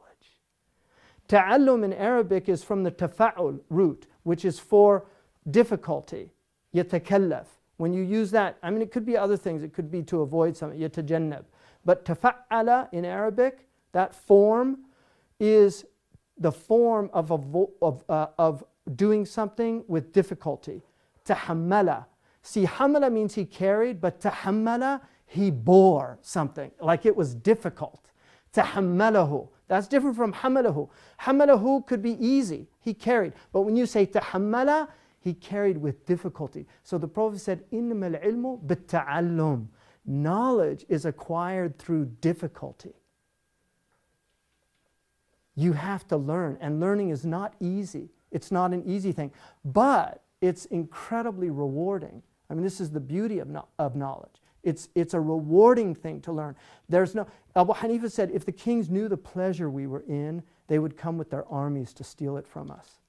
Ta'allum in Arabic is from the tafa'ul root, which is for difficulty, yatakallaf. When you use that, I mean, it could be other things. It could be to avoid something, yatajannab. But tafa'ala in Arabic, that form is the form of doing something with difficulty. Tahammala. See, hamala means he carried, but tahammala, he bore something, like it was difficult. Tahammalahu, that's different from hamalahu. Hamalahu could be easy, he carried. But when you say tahammala, he carried with difficulty. So the Prophet said, إِنَّمَا الْعِلْمُ بِالتَّعَلُّمِ. Knowledge is acquired through difficulty. You have to learn, and learning is not easy. It's not an easy thing, but it's incredibly rewarding. I mean, this is the beauty of knowledge. It's a rewarding thing to learn. Abu Hanifa said, if the kings knew the pleasure we were in, they would come with their armies to steal it from us.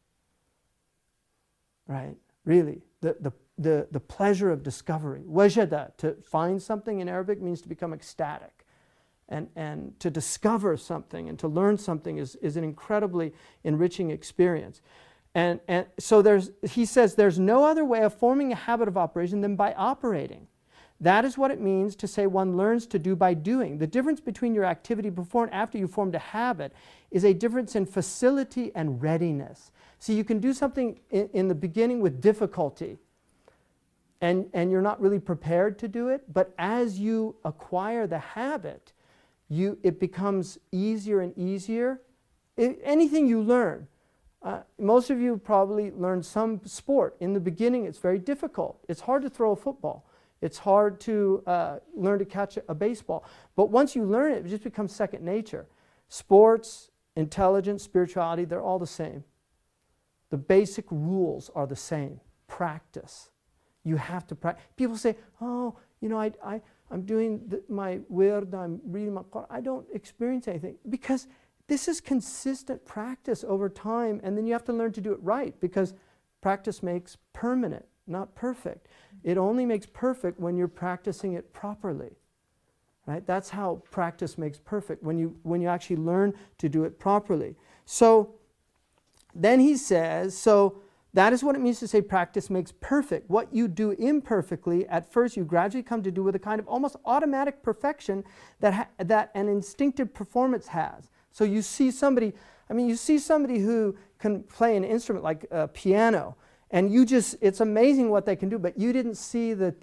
Right? Really, the pleasure of discovery. Wajada, to find something in Arabic means to become ecstatic. And to discover something and to learn something is an incredibly enriching experience. And so he says there's no other way of forming a habit of operation than by operating. That is what it means to say one learns to do by doing. The difference between your activity before and after you formed a habit is a difference in facility and readiness. See, you can do something in the beginning with difficulty, and you're not really prepared to do it, but as you acquire the habit, it becomes easier and easier. Anything you learn, most of you probably learned some sport. In the beginning, it's very difficult. It's hard to throw a football. It's hard to learn to catch a baseball. But once you learn it, it just becomes second nature. Sports, intelligence, spirituality, they're all the same. The basic rules are the same. Practice. You have to practice. People say, oh, you know, I'm doing my wird, I'm reading my Quran. I don't experience anything. Because this is consistent practice over time, and then you have to learn to do it right, because practice makes permanent, not perfect. It only makes perfect when you're practicing it properly. Right? That's how practice makes perfect, when you actually learn to do it properly. So then he says, so that is what it means to say practice makes perfect. What you do imperfectly, at first you gradually come to do with a kind of almost automatic perfection that an instinctive performance has. So you see somebody who can play an instrument like a piano, and it's amazing what they can do, but you didn't see the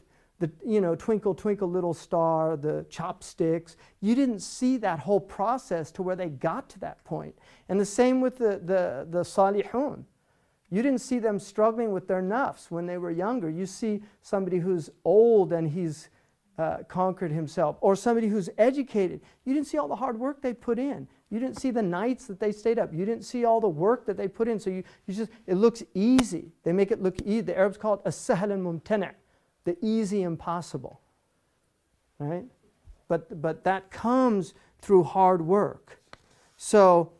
twinkle, twinkle, little star, the chopsticks. You didn't see that whole process to where they got to that point. And the same with the salihun. You didn't see them struggling with their nafs when they were younger. You see somebody who's old and he's conquered himself, or somebody who's educated. You didn't see all the hard work they put in. You didn't see the nights that they stayed up. You didn't see all the work that they put in. So it looks easy. They make it look easy. The Arabs call it as-sahl al-mumtana', the easy impossible. Right? But that comes through hard work. So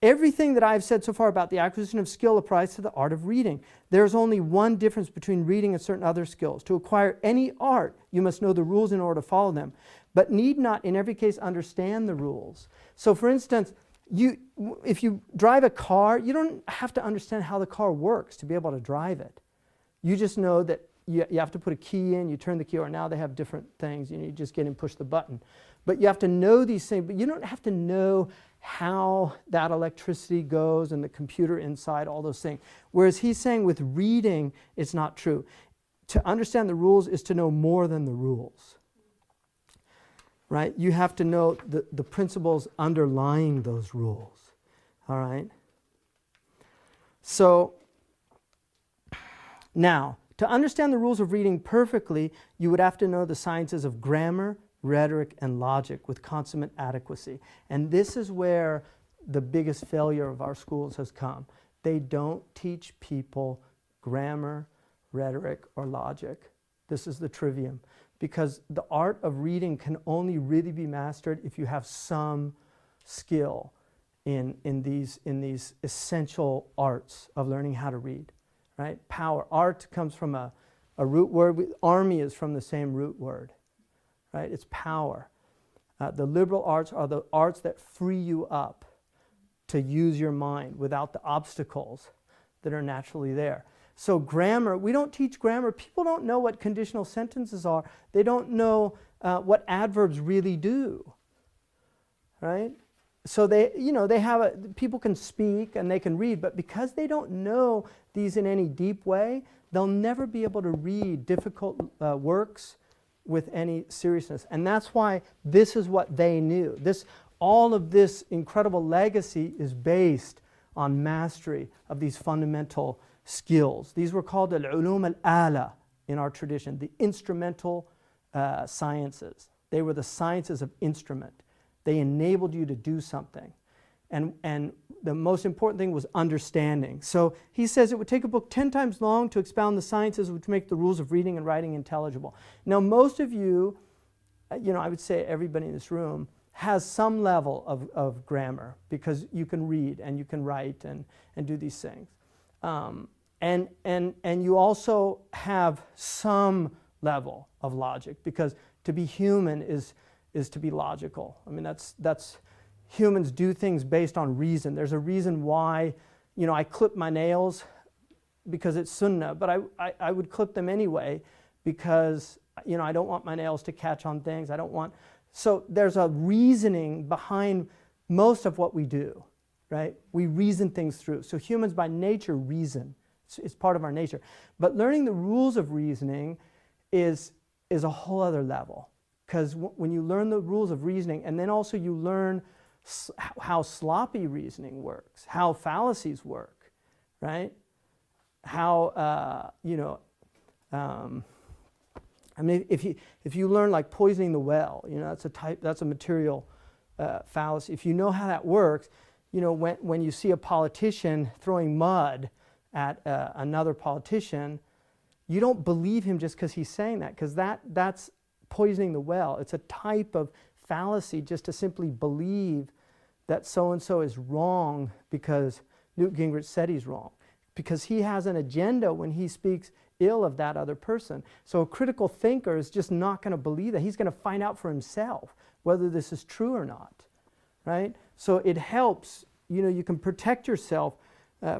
everything that I've said so far about the acquisition of skill applies to the art of reading. There's only one difference between reading and certain other skills. To acquire any art, you must know the rules in order to follow them, but need not in every case understand the rules. So for instance, if you drive a car, you don't have to understand how the car works to be able to drive it. You just know that you have to put a key in, you turn the key, or now they have different things, you just get in and push the button. But you have to know these things, but you don't have to know how that electricity goes and the computer inside, all those things. Whereas he's saying with reading, it's not true. To understand the rules is to know more than the rules. Right? You have to know the principles underlying those rules. All right? So, now, to understand the rules of reading perfectly, you would have to know the sciences of grammar, rhetoric, and logic with consummate adequacy. And this is where the biggest failure of our schools has come. They don't teach people grammar, rhetoric, or logic. This is the trivium. Because the art of reading can only really be mastered if you have some skill in these essential arts of learning how to read. Right? Power. Art comes from a root word. Army is from the same root word. Right? It's power. The liberal arts are the arts that free you up to use your mind without the obstacles that are naturally there. So grammar, we don't teach grammar. People don't know what conditional sentences are. They don't know what adverbs really do. Right? So people can speak and they can read, but because they don't know these in any deep way, they'll never be able to read difficult works with any seriousness. And that's why this is what they knew. All of this incredible legacy is based on mastery of these fundamental skills. These were called al-ulum al-ala in our tradition, the instrumental sciences. They were the sciences of instrument. They enabled you to do something. And the most important thing was understanding. So he says it would take a book 10 times long to expound the sciences which make the rules of reading and writing intelligible. Now most of you, I would say everybody in this room, has some level of grammar because you can read and you can write and do these things. And you also have some level of logic, because to be human is to be logical. I mean, that's humans do things based on reason. There's a reason why, I clip my nails because it's sunnah, but I would clip them anyway because, I don't want my nails to catch on things. So there's a reasoning behind most of what we do, right? We reason things through. So humans by nature reason. It's part of our nature. But learning the rules of reasoning is a whole other level. Because when you learn the rules of reasoning, and then also you learn how sloppy reasoning works, how fallacies work, right? How, if you learn like poisoning the well, that's a material fallacy. If you know how that works, when you see a politician throwing mud at another politician, you don't believe him just because he's saying that, because that's poisoning the well. It's a type of fallacy just to simply believe that so-and-so is wrong because Newt Gingrich said he's wrong, because he has an agenda when he speaks ill of that other person. So a critical thinker is just not going to believe that. He's going to find out for himself whether this is true or not, right? So it helps, you can protect yourself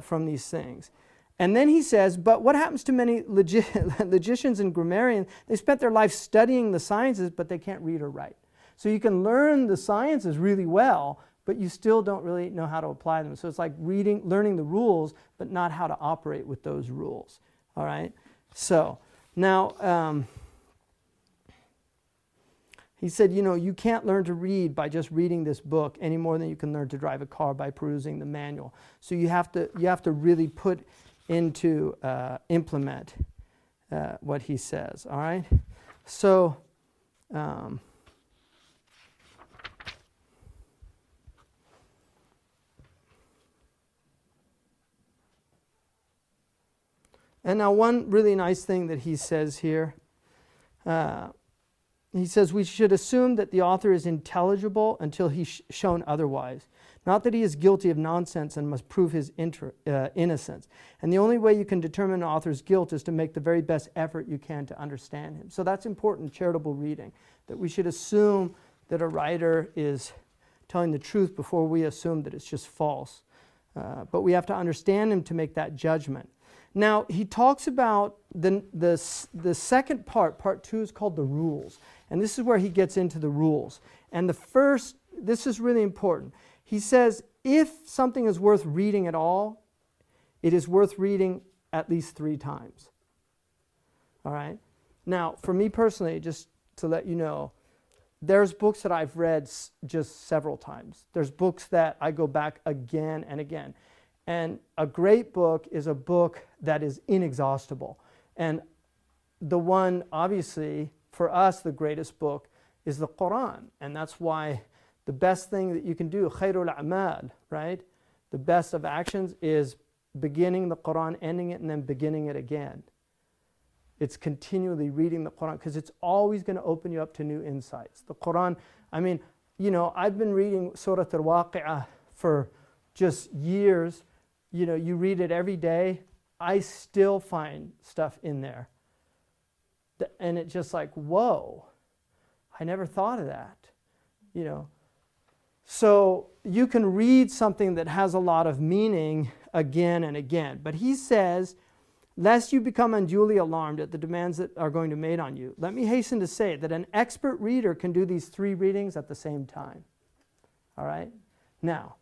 from these things. And then he says, but what happens to many logicians and grammarians? They spent their life studying the sciences, but they can't read or write. So you can learn the sciences really well, but you still don't really know how to apply them. So it's like learning the rules, but not how to operate with those rules. All right? So now, he said, you can't learn to read by just reading this book any more than you can learn to drive a car by perusing the manual. So you have to really put into implement what he says. All right. So. And now one really nice thing that he says here, he says we should assume that the author is intelligible until he's shown otherwise. Not that he is guilty of nonsense and must prove his innocence. And the only way you can determine an author's guilt is to make the very best effort you can to understand him. So that's important charitable reading, that we should assume that a writer is telling the truth before we assume that it's just false. But we have to understand him to make that judgment. Now, he talks about the second part 2 is called the rules. And this is where he gets into the rules. And this is really important. He says, if something is worth reading at all, it is worth reading at least 3 times. All right? Now, for me personally, just to let you know, there's books that I've read just several times. There's books that I go back again and again. And a great book is a book that is inexhaustible. And the one, obviously, for us, the greatest book is the Quran. And that's why the best thing that you can do, khairul a'mal, right? The best of actions is beginning the Quran, ending it, and then beginning it again. It's continually reading the Quran because it's always going to open you up to new insights. The Quran, I've been reading Surah Al-Waqi'ah for just years. You read it every day. I still find stuff in there. And it's just like, whoa, I never thought of that. So you can read something that has a lot of meaning again and again. But he says, lest you become unduly alarmed at the demands that are going to be made on you, let me hasten to say that an expert reader can do these 3 readings at the same time. All right? Now,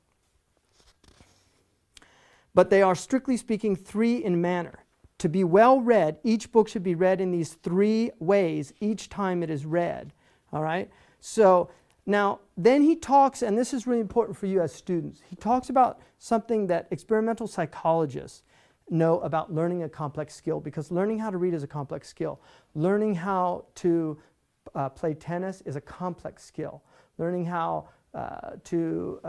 but they are strictly speaking 3 in manner. to be well read, each book should be read in these 3 ways each time it is read. All right? So now, then he talks, and this is really important for you as students, he talks about something that experimental psychologists know about learning a complex skill, because learning how to read is a complex skill. Learning how to play tennis is a complex skill. Learning how to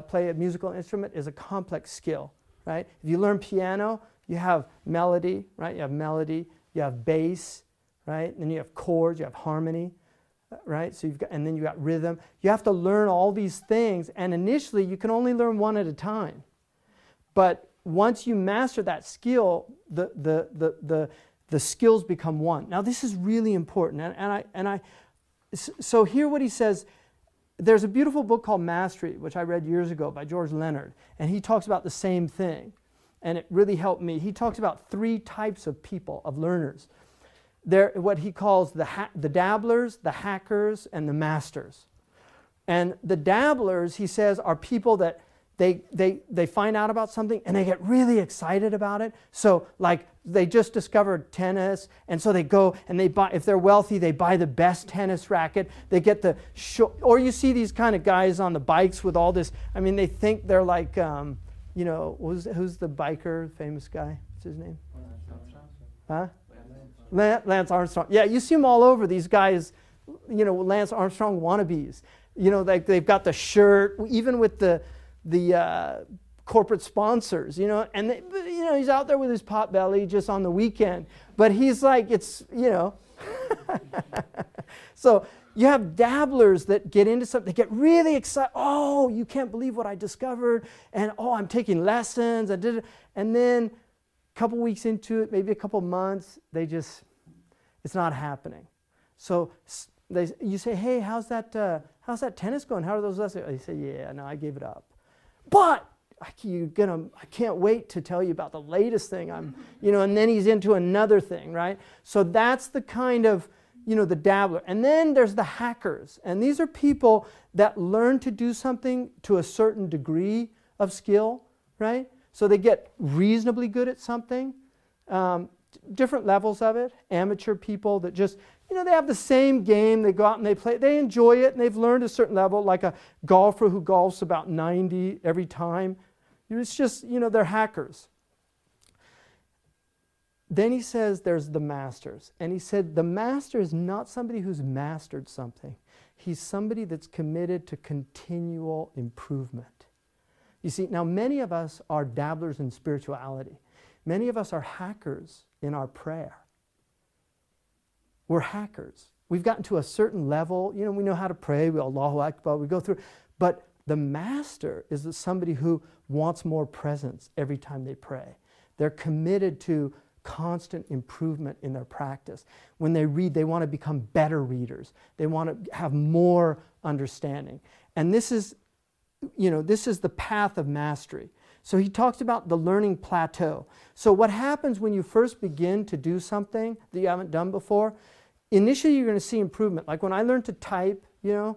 play a musical instrument is a complex skill, right? If you learn piano, you have melody, right? You have melody, you have bass, right? And then you have chords, you have harmony, right? So and then you got rhythm. You have to learn all these things, and initially you can only learn one at a time. But once you master that skill, the skills become one. Now this is really important, so here what he says. There's a beautiful book called Mastery, which I read years ago by George Leonard, and he talks about the same thing, and it really helped me. He talks about 3 types of people, of learners. They're what he calls the dabblers, the hackers, and the masters. And the dabblers, he says, are people that they find out about something and they get really excited about it. So like they just discovered tennis, and so they go and they buy, if they're wealthy, they buy the best tennis racket. They get or you see these kind of guys on the bikes with all this, I mean, they think they're like, who's the biker, famous guy? What's his name? Huh? Lance Armstrong. Yeah, you see them all over, these guys, Lance Armstrong wannabes. Like they've got the shirt, even with the corporate sponsors, and he's out there with his pot belly just on the weekend, but he's like, So you have dabblers that get into something, they get really excited. Oh, you can't believe what I discovered, and I'm taking lessons, and then a couple weeks into it, maybe a couple months, it's not happening. So you say, hey, how's that tennis going? How are those lessons? They say, yeah, no, I gave it up. But I can't wait to tell you about the latest thing. And then he's into another thing, right? So that's the kind of, the dabbler. And then there's the hackers. And these are people that learn to do something to a certain degree of skill, right? So they get reasonably good at something, different levels of it. Amateur people that just, they have the same game, they go out and they play, they enjoy it, and they've learned a certain level, like a golfer who golfs about 90 every time. It's just, they're hackers. Then he says there's the masters. And he said the master is not somebody who's mastered something. He's somebody that's committed to continual improvement. You see, now many of us are dabblers in spirituality. Many of us are hackers in our prayer. We're hackers. We've gotten to a certain level. We know how to pray. We Allahu Akbar. We go through. But the master is somebody who wants more presence every time they pray. They're committed to constant improvement in their practice. When they read, they want to become better readers. They want to have more understanding. And this is the path of mastery. So he talks about the learning plateau. So what happens when you first begin to do something that you haven't done before? Initially, you're going to see improvement. Like when I learned to type, you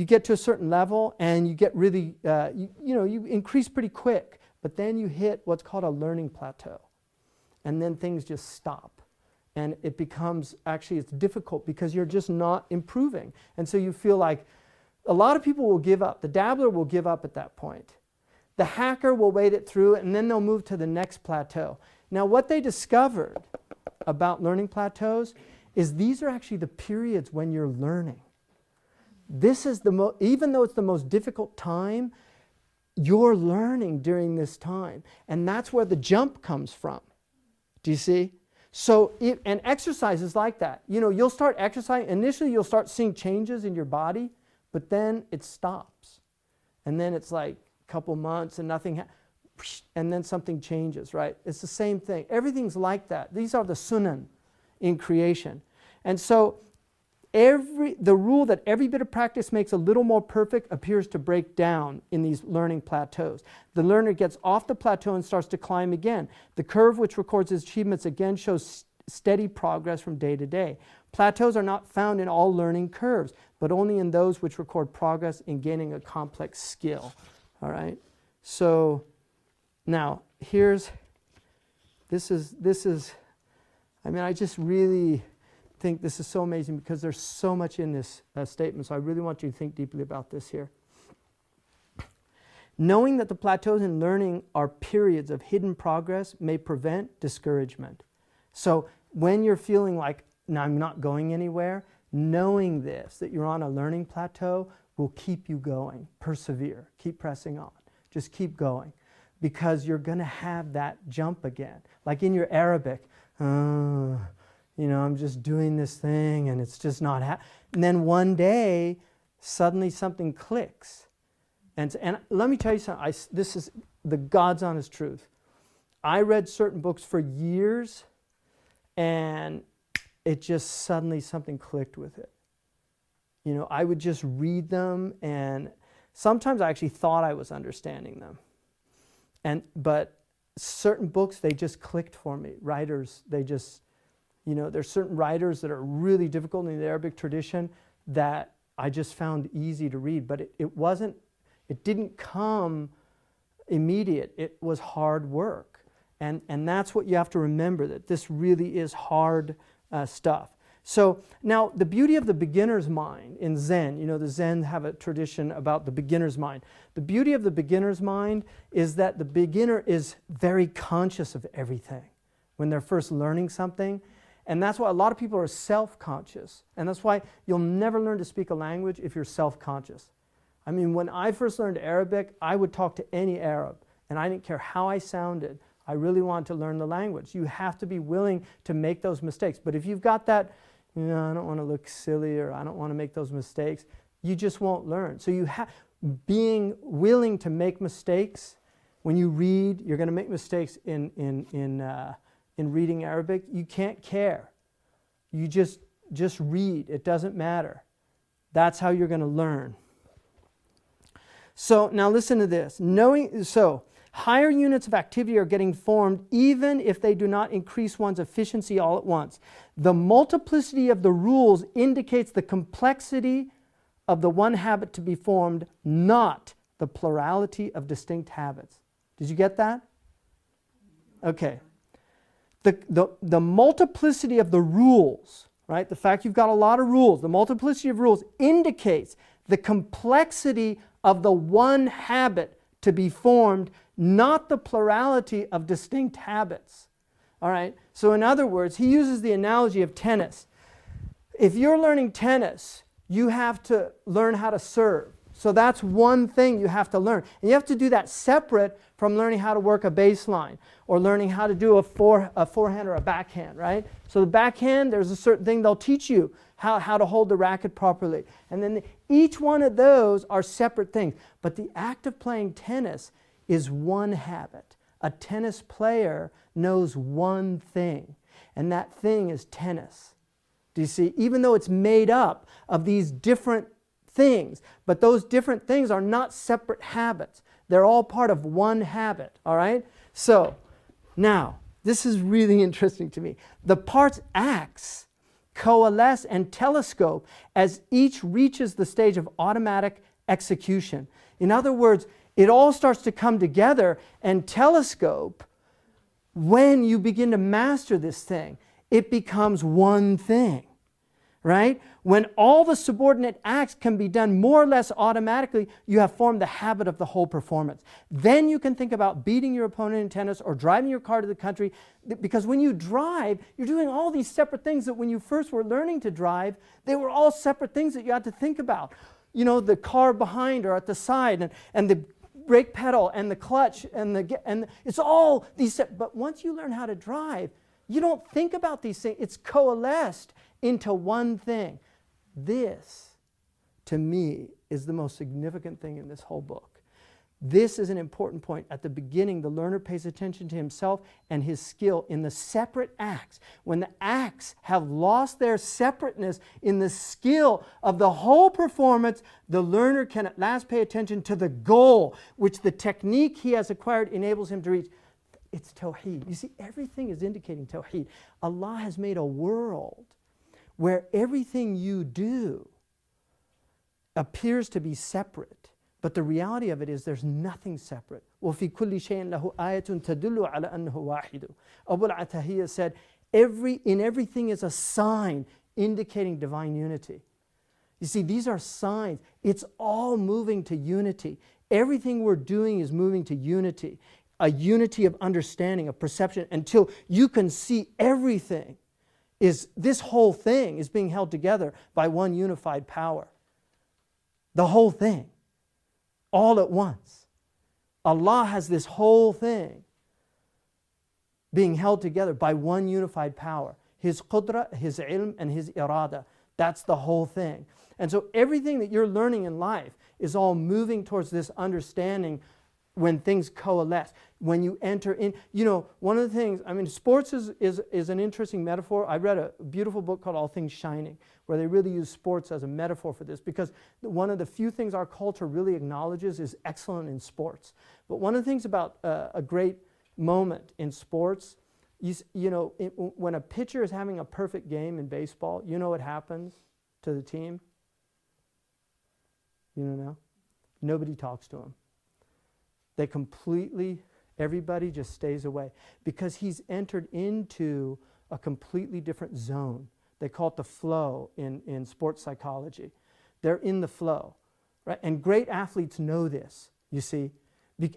get to a certain level and you get really, you increase pretty quick. But then you hit what's called a learning plateau. And then things just stop. And it becomes, it's difficult because you're just not improving. And so you feel like a lot of people will give up. The dabbler will give up at that point. The hacker will wait it through, and then they'll move to the next plateau. Now, what they discovered about learning plateaus is these are actually the periods when you're learning. This is even though it's the most difficult time, you're learning during this time. And that's where the jump comes from. Do you see? So, and exercise is like that. You'll start exercising. Initially, you'll start seeing changes in your body, but then it stops. And then it's like a couple months and nothing and then something changes, right? It's the same thing. Everything's like that. These are the sunan in creation. And so the rule that every bit of practice makes a little more perfect appears to break down in these learning plateaus. The learner gets off the plateau and starts to climb again. The curve which records his achievements again shows steady progress from day to day. Plateaus are not found in all learning curves, but only in those which record progress in gaining a complex skill. All right? So now, here's this is, I mean, I just really think this is so amazing because there's so much in this statement. So I really want you to think deeply about this here. Knowing that the plateaus in learning are periods of hidden progress may prevent discouragement. So when you're feeling like, no, I'm not going anywhere, knowing this, that you're on a learning plateau, will keep you going. Persevere. Keep pressing on. Just keep going. Because you're going to have that jump again. Like in your Arabic, I'm just doing this thing and it's just not happening. And then one day, suddenly something clicks. And let me tell you something. This is the God's honest truth. I read certain books for years and it just suddenly something clicked with it. I would just read them and sometimes I actually thought I was understanding them. But certain books, they just clicked for me. Writers, they just, there's certain writers that are really difficult in the Arabic tradition that I just found easy to read. But it didn't come immediate. It was hard work. And that's what you have to remember, that this really is hard stuff. So now the beauty of the beginner's mind in Zen, the Zen have a tradition about the beginner's mind. The beauty of the beginner's mind is that the beginner is very conscious of everything when they're first learning something. And that's why a lot of people are self-conscious. And that's why you'll never learn to speak a language if you're self-conscious. I mean, when I first learned Arabic, I would talk to any Arab, and I didn't care how I sounded. I really wanted to learn the language. You have to be willing to make those mistakes. But if you've got that, I don't want to look silly or I don't want to make those mistakes, you just won't learn. So being willing to make mistakes, when you read, you're going to make mistakes in reading Arabic. You can't care. You just read. It doesn't matter. That's how you're going to learn. So now listen to this. Higher units of activity are getting formed even if they do not increase one's efficiency all at once. The multiplicity of the rules indicates the complexity of the one habit to be formed, not the plurality of distinct habits. Did you get that? Okay. The multiplicity of the rules, right? The fact you've got a lot of rules, the multiplicity of rules indicates the complexity of the one habit to be formed, not the plurality of distinct habits. All right? So in other words, he uses the analogy of tennis. If you're learning tennis, you have to learn how to serve. So that's one thing you have to learn. And you have to do that separate from learning how to work a baseline or learning how to do a forehand or a backhand, right? So the backhand, there's a certain thing they'll teach you, how to hold the racket properly. And then each one of those are separate things. But the act of playing tennis is one habit. A tennis player knows one thing, and that thing is tennis. Do you see? Even though it's made up of these different things, but those different things are not separate habits. They're all part of one habit, all right? So, now, this is really interesting to me. The parts acts coalesce and telescope as each reaches the stage of automatic execution. In other words, it all starts to come together and telescope when you begin to master this thing. It becomes one thing, right? When all the subordinate acts can be done more or less automatically, you have formed the habit of the whole performance. Then you can think about beating your opponent in tennis or driving your car to the country, because when you drive, you're doing all these separate things that when you first were learning to drive, they were all separate things that you had to think about. The car behind or at the side and the brake pedal and the clutch and it's all these, but once you learn how to drive, you don't think about these things. It's coalesced into one thing. This, to me, is the most significant thing in this whole book. This is an important point. At the beginning, the learner pays attention to himself and his skill in the separate acts. When the acts have lost their separateness in the skill of the whole performance, the learner can at last pay attention to the goal, which the technique he has acquired enables him to reach. It's Tawheed. You see, everything is indicating Tawheed. Allah has made a world where everything you do appears to be separate, But the reality of it is there's nothing separate. وَفِي كُلِّ شَيْءٍ لَهُ آيَةٌ تَدُلُّ عَلَى أَنَّهُ وَاحِدٌ. Abu al-Atahiyya said, in everything is a sign indicating divine unity. You see, these are signs. It's all moving to unity. Everything we're doing is moving to unity. A unity of understanding, of perception, until you can see everything. This whole thing is being held together by one unified power. The whole thing. All at once. Allah has this whole thing being held together by one unified power. His qudra, His ilm, and His irada. That's the whole thing. And so everything that you're learning in life is all moving towards this understanding when things coalesce. When you enter in, one of the things, sports is an interesting metaphor. I read a beautiful book called All Things Shining, where they really use sports as a metaphor for this, because one of the few things our culture really acknowledges is excellent in sports. But one of the things about a great moment in sports, when a pitcher is having a perfect game in baseball, you know what happens to the team? You know? Nobody talks to him. Everybody just stays away, because he's entered into a completely different zone. They call it the flow in sports psychology. They're in the flow, right? And great athletes know this, you see.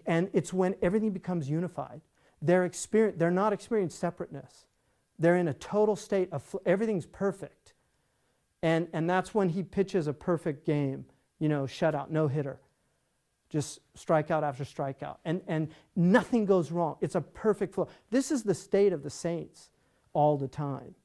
And it's when everything becomes unified. They're not experiencing separateness. They're in a total state of everything's perfect. And that's when he pitches a perfect game, shutout, no hitter. Just strikeout after strikeout. And nothing goes wrong. It's a perfect flow. This is the state of the saints all the time.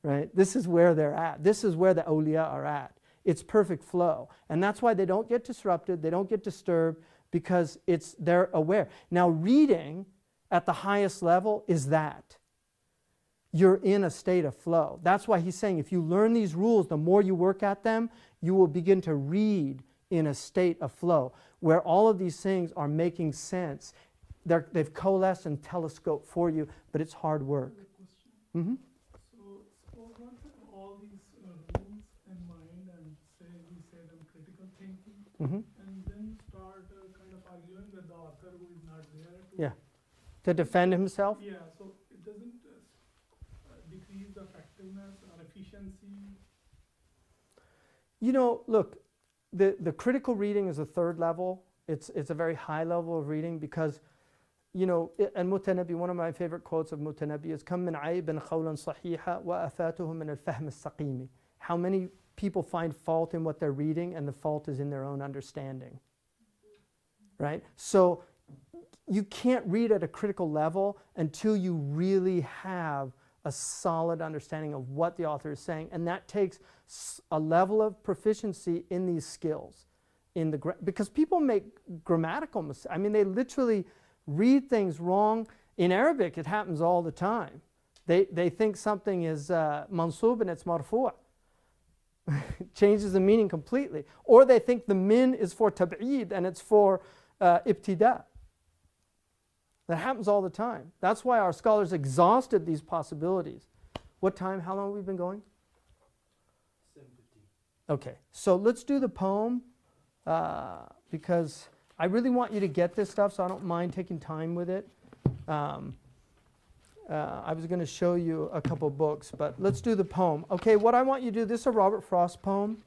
Right? This is where they're at. This is where the awliya are at. It's perfect flow. And that's why they don't get disrupted, they don't get disturbed, because they're aware. Now, reading at the highest level is that. You're in a state of flow. That's why he's saying if you learn these rules, the more you work at them, you will begin to read in a state of flow, where all of these things are making sense. They've coalesced and telescoped for you, but it's hard work. Mm-hmm. So suppose once you have all these rules in mind and we say them critical thinking, Mm-hmm. and then you start kind of arguing with the author who is not there. Yeah. To defend himself? Yeah, so it doesn't decrease the effectiveness or efficiency. Look, the critical reading is a third level. It's a very high level of reading, because, and Mutanabbi, one of my favorite quotes of Mutanabbi is كم من عيب قولا صحيحا وآفاته من الفهم السقيم. How many people find fault in what they're reading, and the fault is in their own understanding. Right? So you can't read at a critical level until you really have a solid understanding of what the author is saying, and that takes a level of proficiency in these skills, because people make grammatical mistakes. They literally read things wrong. In Arabic, it happens all the time. They think something is mansub and it's marfu'. It changes the meaning completely. Or they think the min is for tab'id and it's for ibtida. That happens all the time. That's why our scholars exhausted these possibilities. What time? How long have we been going? 7:15. Okay, so let's do the poem, because I really want you to get this stuff, so I don't mind taking time with it. I was going to show you a couple books, but let's do the poem. Okay, what I want you to do, this is a Robert Frost poem,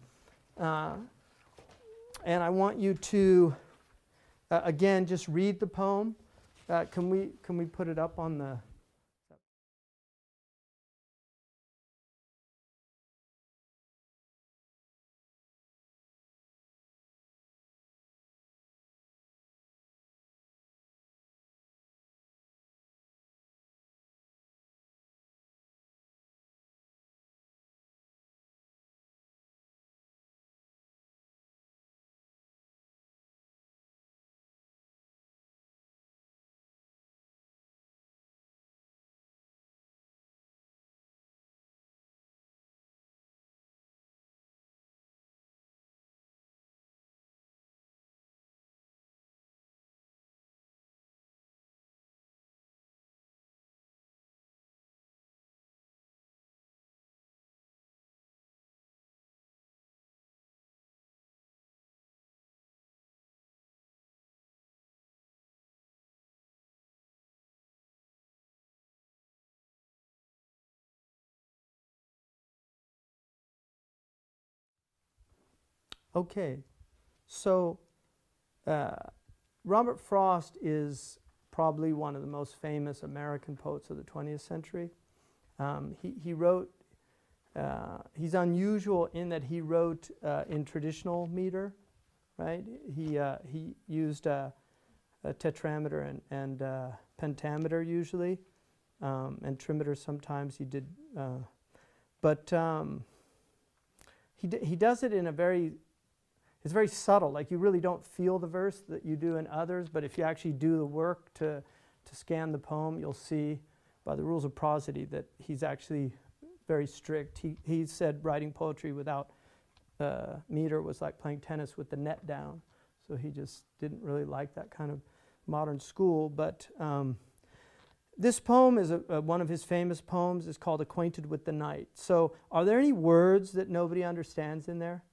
and I want you to, again, just read the poem. Can we put it up on the... Okay, so Robert Frost is probably one of the most famous American poets of the 20th century. He wrote, he's unusual in that he wrote in traditional meter, right? He used a tetrameter and pentameter usually, and trimeter sometimes he did, but he does it in a very, it's very subtle, like you really don't feel the verse that you do in others, but if you actually do the work to scan the poem, you'll see by the rules of prosody that he's actually very strict. He said writing poetry without meter was like playing tennis with the net down, so he just didn't really like that kind of modern school. But this poem is one of his famous poems. It's called Acquainted with the Night. So are there any words that nobody understands in there?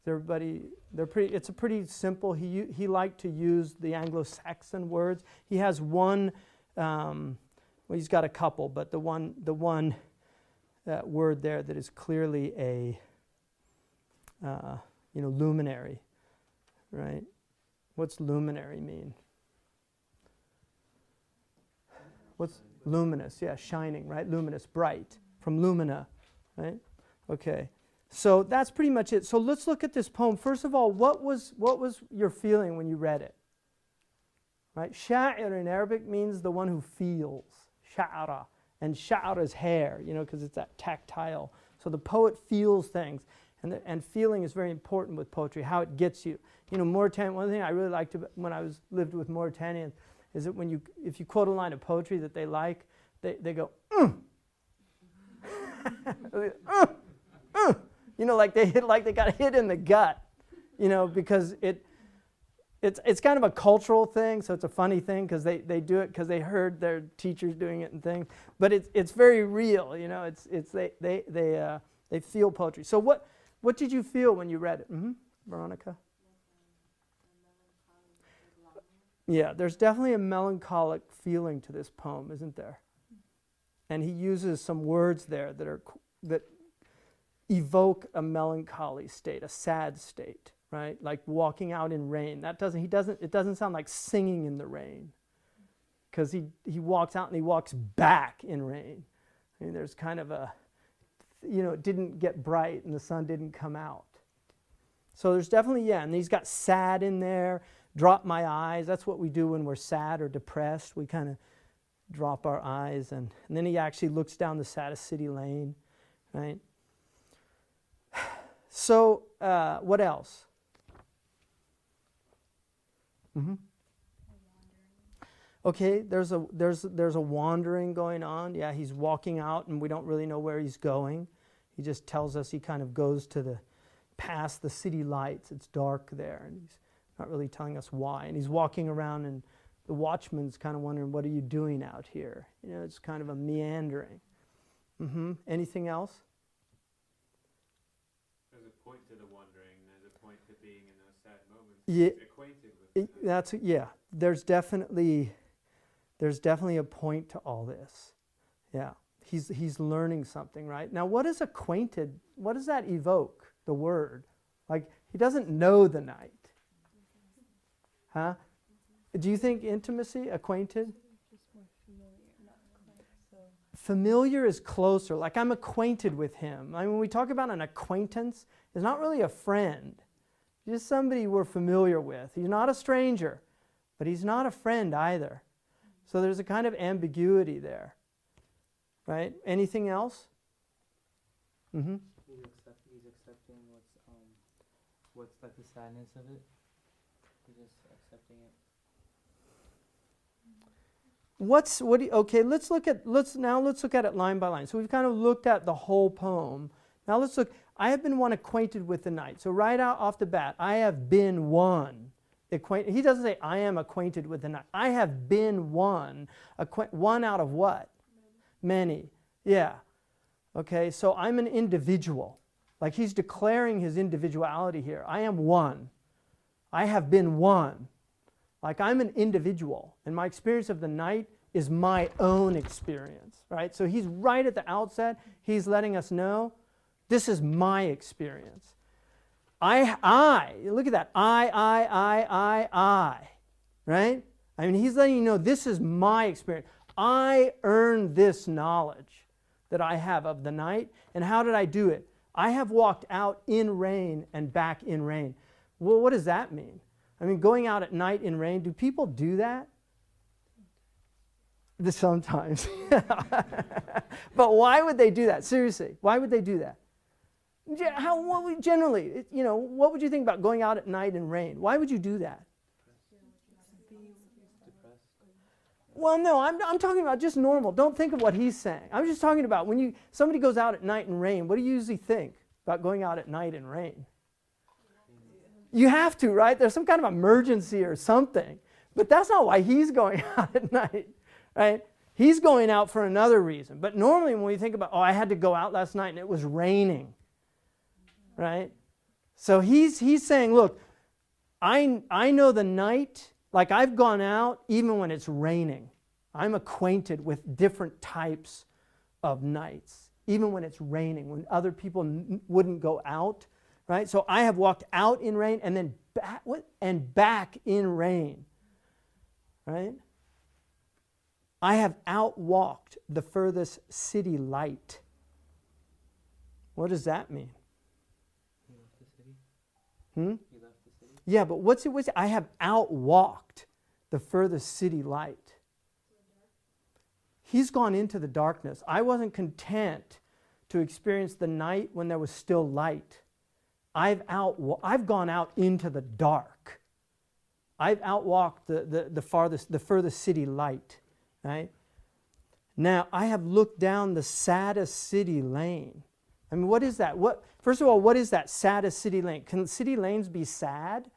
Everybody, it's a pretty simple, he liked to use the Anglo-Saxon words. He has one, well, he's got a couple, but the one word there that is clearly a, luminary, right? What's luminary mean? What's luminous? Yeah, shining, right? Luminous, bright, from lumina, right? Okay. So that's pretty much it. So let's look at this poem. First of all, what was your feeling when you read it? Right? Sha'ir in Arabic means the one who feels. Sha'ara. And sha'ara is hair, because it's that tactile. So the poet feels things. And feeling is very important with poetry, how it gets you. Mauritanian, one thing I really liked when I lived with Mauritanians is that if you quote a line of poetry that they like, they go, like they got hit in the gut, because it's kind of a cultural thing, so it's a funny thing because they do it because they heard their teachers doing it and things, but it's very real, they feel poetry. So what did you feel when you read it? Veronica? Yeah, there's definitely a melancholic feeling to this poem, isn't there? And he uses some words there that evoke a melancholy state, a sad state, right? Like walking out in rain. It doesn't sound like singing in the rain, because he walks out and he walks back in rain. I mean, there's kind of a, it didn't get bright and the sun didn't come out. So there's definitely, and he's got sad in there, drop my eyes. That's what we do when we're sad or depressed. We kind of drop our eyes, and then he actually looks down the saddest city lane, right? So what else? Okay, there's a wandering going on. Yeah, he's walking out and we don't really know where he's going. He just tells us he kind of goes past the city lights. It's dark there, and he's not really telling us why. And he's walking around, and the watchman's kind of wondering, what are you doing out here? It's kind of a meandering. Anything else? There's a point to the wandering. There's a point to being in those sad moments. Yeah, Acquainted with There's definitely a point to all this. Yeah, he's learning something, right? Now, what is acquainted? What does that evoke? The word, like he doesn't know the night, huh? Do you think intimacy, acquainted? Familiar is closer. Like I'm acquainted with him. I mean, when we talk about an acquaintance, it's not really a friend. Just somebody we're familiar with. He's not a stranger, but he's not a friend either. So there's a kind of ambiguity there, right? Anything else? He's accepting what's like the sadness of it. He's just accepting it. Let's look at it line by line. So we've kind of looked at the whole poem. Now let's look. I have been one acquainted with the night. So right out off the bat, I have been one. He doesn't say I am acquainted with the night. I have been one. One out of what? Many. Yeah. Okay, so I'm an individual. Like he's declaring his individuality here. I am one. I have been one. Like I'm an individual, and my experience of the night is my own experience, right? So he's right at the outset, he's letting us know This is my experience. I, look at that. I, right? I mean, he's letting you know this is my experience. I earned this knowledge that I have of the night. And how did I do it? I have walked out in rain and back in rain. Well, what does that mean? I mean, going out at night in rain, do people do that? Sometimes. But why would they do that? Seriously, why would they do that? Generally, what would you think about going out at night in rain? Why would you do that? Well, no, I'm talking about just normal. Don't think of what he's saying. I'm just talking about when somebody goes out at night in rain, what do you usually think about going out at night in rain? You have to, right? There's some kind of emergency or something. But that's not why he's going out at night, right? He's going out for another reason. But normally when we think about, I had to go out last night and it was raining, right? So he's saying, look, I know the night, like I've gone out even when it's raining. I'm acquainted with different types of nights, even when it's raining, when other people wouldn't go out, right? So I have walked out in rain and then back in rain, right? I have outwalked the furthest city light. What does that mean? You left the city? Hmm? You left the city? Yeah, but what's it? I have outwalked the furthest city light. He's gone into the darkness. I wasn't content to experience the night when there was still light. I've gone out into the dark. I've outwalked the furthest city light. Right? Now, I have looked down the saddest city lane. I mean, what is that? First of all, what is that saddest city lane? Can city lanes be sad?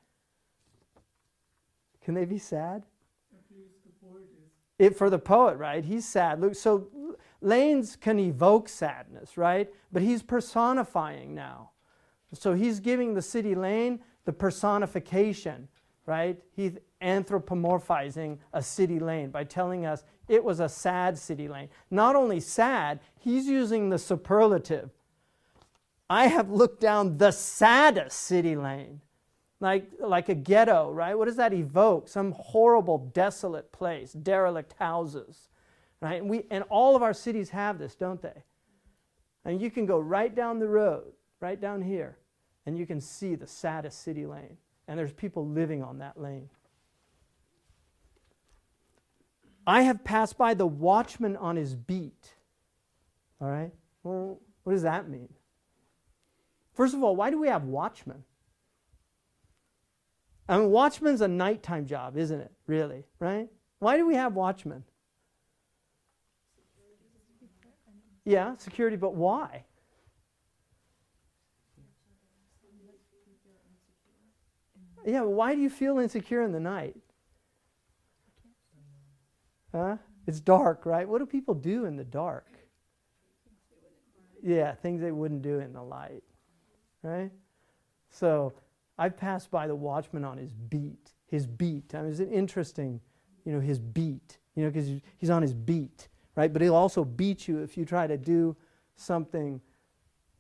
Can they be sad? At least the poet is. For the poet, right? He's sad. Look, so lanes can evoke sadness, right? But he's personifying now. So he's giving the city lane the personification, right? He's anthropomorphizing a city lane by telling us it was a sad city lane. Not only sad, he's using the superlative. I have looked down the saddest city lane. Like a ghetto, right? What does that evoke? Some horrible, desolate place, derelict houses, right? And all of our cities have this, don't they? And you can go right down the road, right down here, and you can see the saddest city lane. And there's people living on that lane. I have passed by the watchman on his beat. All right? Well, what does that mean? First of all, why do we have watchmen? I mean, watchman's a nighttime job, isn't it? Really, right? Why do we have watchmen? Yeah, security, but why? Yeah, why do you feel insecure in the night? Huh? It's dark, right? What do people do in the dark? Yeah, things they wouldn't do in the light, right? So I've passed by the watchman on his beat. His beat. I mean, it's interesting, his beat, because he's on his beat, right? But he'll also beat you if you try to do something,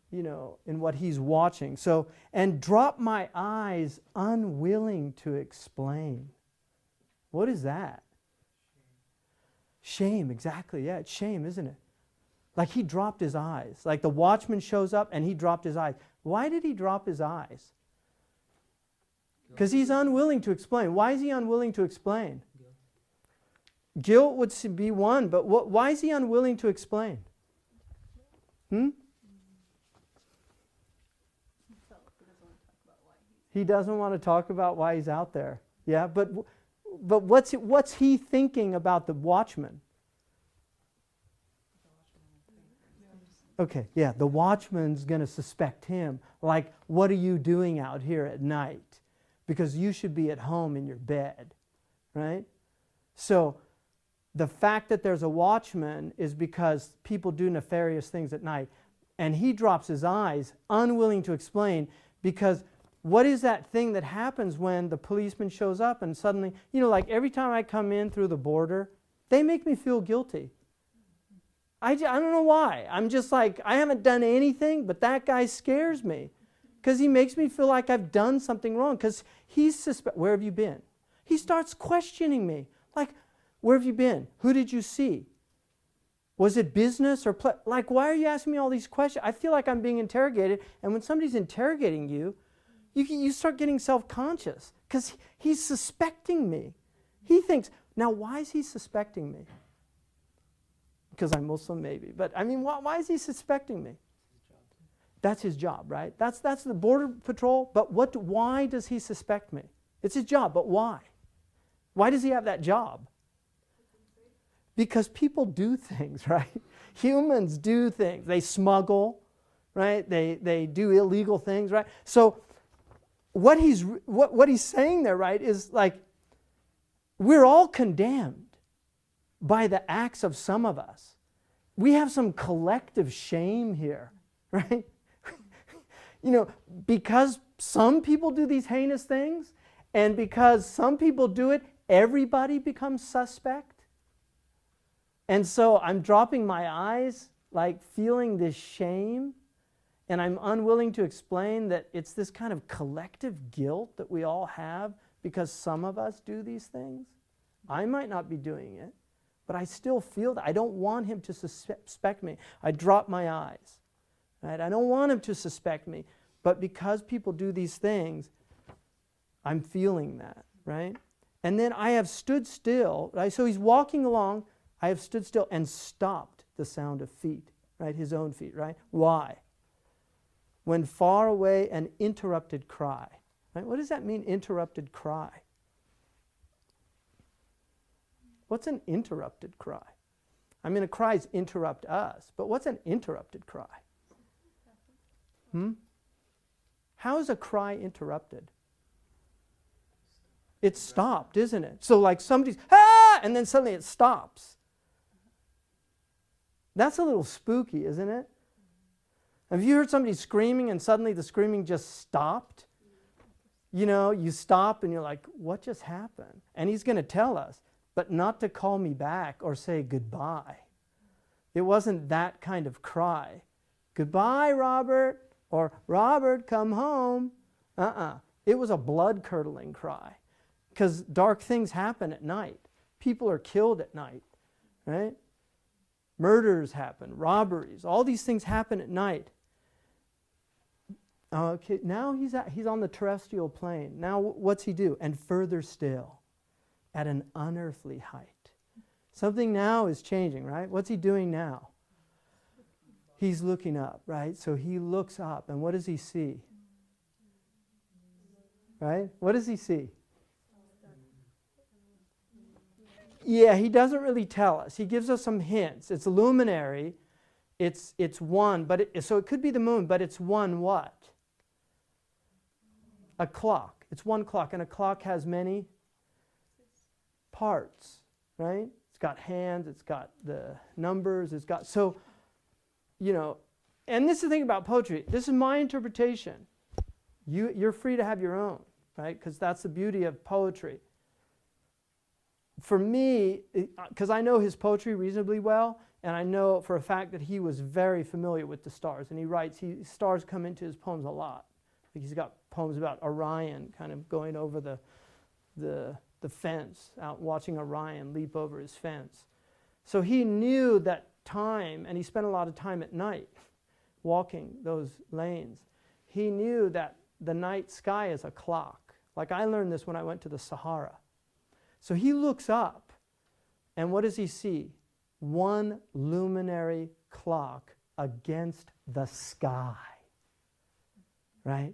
in what he's watching. So, and drop my eyes unwilling to explain. What is that? Shame, exactly. Yeah, it's shame, isn't it? Like he dropped his eyes. Like the watchman shows up and he dropped his eyes. Why did he drop his eyes? Because he's unwilling to explain. Why is he unwilling to explain? Guilt would be one, but why is he unwilling to explain? He doesn't want to talk about why he's out there. Yeah, but what's he thinking about the watchman? Okay, yeah, the watchman's going to suspect him. Like, what are you doing out here at night? Because you should be at home in your bed, right? So the fact that there's a watchman is because people do nefarious things at night. And he drops his eyes, unwilling to explain, because what is that thing that happens when the policeman shows up and suddenly, like every time I come in through the border, they make me feel guilty. I don't know why. I'm just like, I haven't done anything, but that guy scares me because he makes me feel like I've done something wrong because where have you been? He starts questioning me. Like, where have you been? Who did you see? Was it business or like, why are you asking me all these questions? I feel like I'm being interrogated. And when somebody's interrogating you, you start getting self-conscious because he's suspecting me. He thinks, now why is he suspecting me? Because I'm Muslim, maybe. But I mean, why is he suspecting me? That's his job, right? That's the border patrol. But why does he suspect me? It's his job, but why? Why does he have that job? Because people do things, right? Humans do things. They smuggle, right? They do illegal things, right? So what he's saying there, right, is like, we're all condemned by the acts of some of us. We have some collective shame here, right? Because some people do these heinous things, and because some people do it, everybody becomes suspect. And so I'm dropping my eyes, like feeling this shame, and I'm unwilling to explain that it's this kind of collective guilt that we all have because some of us do these things. I might not be doing it, but I still feel that. I don't want him to suspect me. I drop my eyes. Right? I don't want him to suspect me. But because people do these things, I'm feeling that, right? And then I have stood still, right? So he's walking along. I have stood still and stopped the sound of feet, right? His own feet, right? Why? When far away an interrupted cry. Right? What does that mean, interrupted cry? What's an interrupted cry? I mean, a cries interrupt us, but what's an interrupted cry? How is a cry interrupted? It's stopped, isn't it? So like somebody's, ah, and then suddenly it stops. That's a little spooky, isn't it? Have you heard somebody screaming and suddenly the screaming just stopped? You stop and you're like, what just happened? And he's going to tell us, but not to call me back or say goodbye. It wasn't that kind of cry. Goodbye, Robert, or Robert, come home. It was a blood-curdling cry because dark things happen at night. People are killed at night, right? Murders happen, robberies, all these things happen at night. Okay, now he's on the terrestrial plane. Now what's he do? And further still, at an unearthly height. Something now is changing, right? What's he doing now? He's looking up, right? So he looks up, and what does he see? Right? What does he see? Yeah, he doesn't really tell us. He gives us some hints. It's luminary. It's one, so it could be the moon, but it's one what? A clock. It's one clock, and a clock has many parts, right? It's got hands, it's got the numbers, it's got, so, and this is the thing about poetry. This is my interpretation. You're free to have your own, right? Because that's the beauty of poetry. For me, because I know his poetry reasonably well, and I know for a fact that he was very familiar with the stars, and he writes, stars come into his poems a lot. Like he's got poems about Orion kind of going over the fence, out watching Orion leap over his fence. So he knew that time, and he spent a lot of time at night walking those lanes. He knew that the night sky is a clock. Like I learned this when I went to the Sahara. So he looks up, and what does he see? One luminary clock against the sky, right?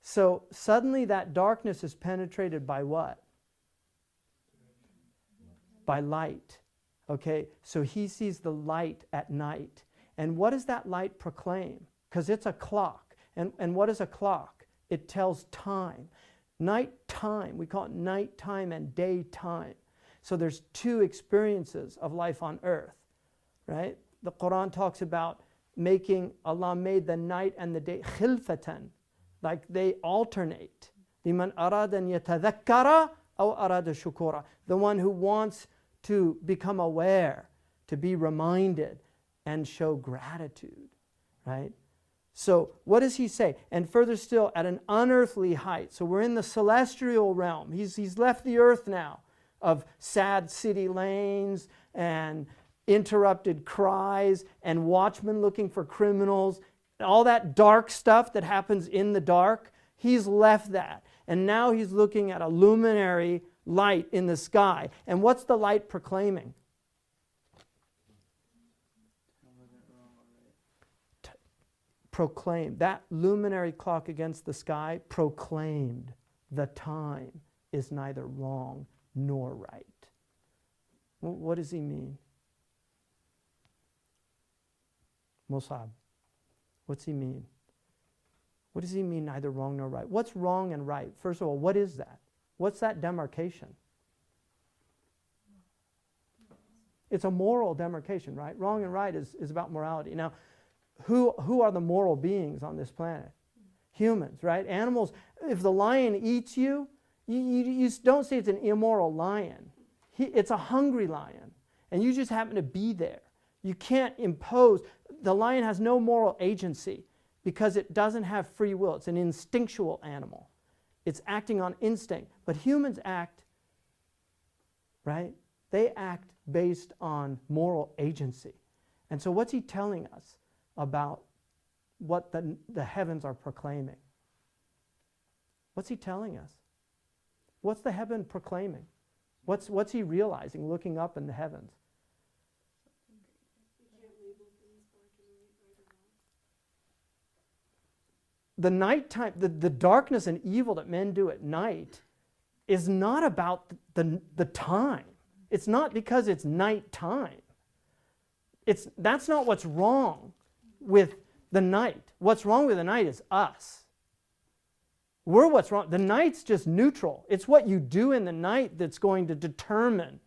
So suddenly that darkness is penetrated by what? By light, okay? So he sees the light at night. And what does that light proclaim? Because it's a clock. And what is a clock? It tells time. Nighttime, we call it nighttime and daytime. So there's two experiences of life on earth, right? The Quran talks about Allah made the night and the day khilfatan, like they alternate. لِمَنْ أَرَادَ أَنْ يَتَذَكَّرَ أَوْ أَرَادَ شُكُورًا. The one who wants to become aware, to be reminded, and show gratitude, right? So what does he say? And further still, at an unearthly height. So we're in the celestial realm. He's left the earth now of sad city lanes and interrupted cries and watchmen looking for criminals. All that dark stuff that happens in the dark, he's left that. And now he's looking at a luminary light in the sky. And what's the light proclaiming? Proclaimed. That luminary clock against the sky proclaimed the time is neither wrong nor right. What does he mean? Musab, what's he mean? What does he mean neither wrong nor right? What's wrong and right? First of all, what is that? What's that demarcation? It's a moral demarcation, right? Wrong and right is about morality. Now, who are the moral beings on this planet? Humans, right? Animals, if the lion eats you, you don't say it's an immoral lion. It's a hungry lion, and you just happen to be there. You can't impose. The lion has no moral agency because it doesn't have free will. It's an instinctual animal. It's acting on instinct. But humans act, right? They act based on moral agency. And so what's he telling us about what the heavens are proclaiming? What's he telling us? What's the heaven proclaiming? What's he realizing looking up in the heavens? The nighttime, the darkness and evil that men do at night is not about the time. It's not because it's nighttime. That's not what's wrong with the night. What's wrong with the night is us. We're what's wrong. The night's just neutral. It's what you do in the night that's going to determine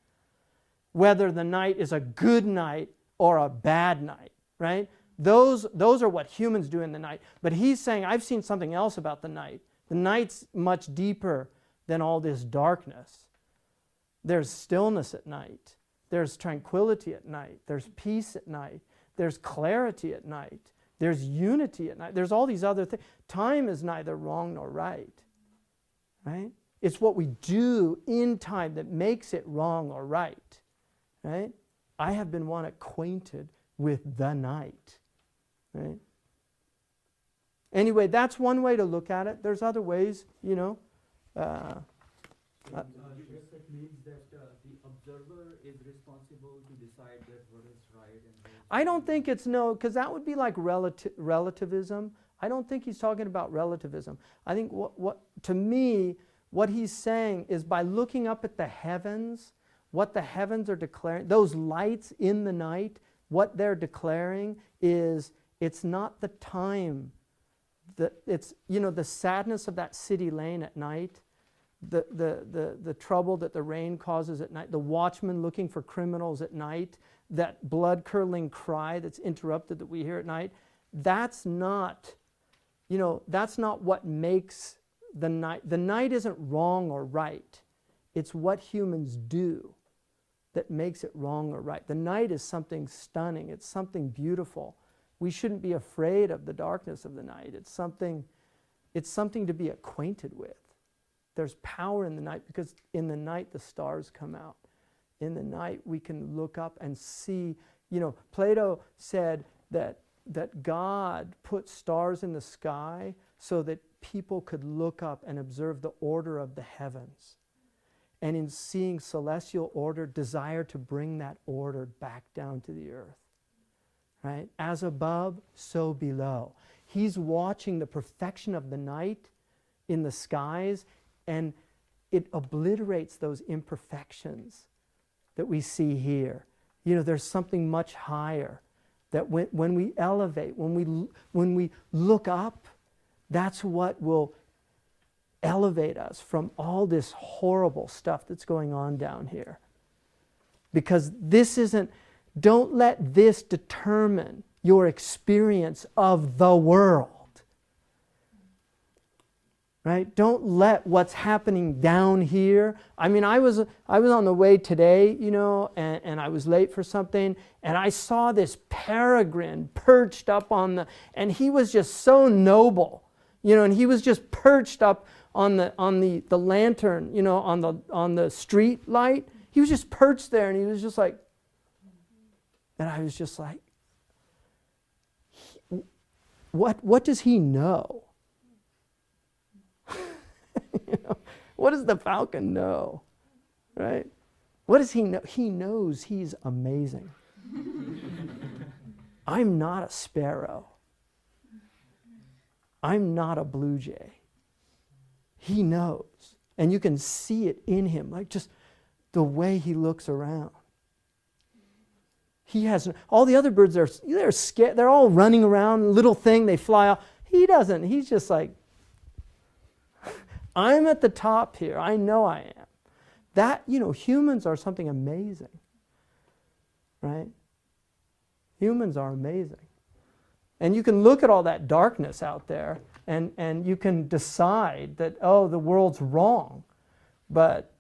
whether the night is a good night or a bad night, right? Those are what humans do in the night. But he's saying, I've seen something else about the night. The night's much deeper than all this darkness. There's stillness at night. There's tranquility at night. There's peace at night. There's clarity at night. There's unity at night. There's all these other things. Time is neither wrong nor right. Right? It's what we do in time that makes it wrong or right. Right? I have been one acquainted with the night. Right? Anyway, that's one way to look at it. There's other ways, you know. It means that the observer is responsible to decide that what is right and what is I don't think it's because that would be like relativism. I don't think he's talking about relativism. I think to me, what he's saying is by looking up at the heavens, what the heavens are declaring, those lights in the night, what they're declaring is it's not the time. It's, you know, the sadness of that city lane at night, the trouble that the rain causes at night, the watchman looking for criminals at night, that blood-curdling cry that's interrupted that we hear at night, that's not, you know, that's not what makes the night. The night isn't wrong or right. It's what humans do that makes it wrong or right. The night is something stunning. It's something beautiful. We shouldn't be afraid of the darkness of the night. It's something to be acquainted with. There's power in the night because in the night the stars come out. In the night we can look up and see. You know, Plato said that God put stars in the sky so that people could look up and observe the order of the heavens. And in seeing celestial order, desire to bring that order back down to the earth. Right? As above, so below. He's watching the perfection of the night in the skies, and it obliterates those imperfections that we see here. You know, there's something much higher that when we elevate, when we look up, that's what will elevate us from all this horrible stuff that's going on down here. Because this isn't, don't let this determine your experience of the world. right? Don't let what's happening down here. I mean, I was on the way today, you know, and I was late for something, and I saw this peregrine perched up on the, and he was just so noble, you know, and he was just perched up on the lantern, you know, on the street light. He was just perched there, and he was just like, and I was just like, what does he know? You know, what does the falcon know? Right? What does he know? He knows he's amazing. I'm not a sparrow. I'm not a blue jay. He knows. And you can see it in him, like just the way he looks around. He has, all the other birds, they're scared. They're all running around, little thing, they fly off. He doesn't. He's just like, I'm at the top here. I know I am. That, you know, humans are something amazing. Right? Humans are amazing. And you can look at all that darkness out there and you can decide that, oh, the world's wrong. But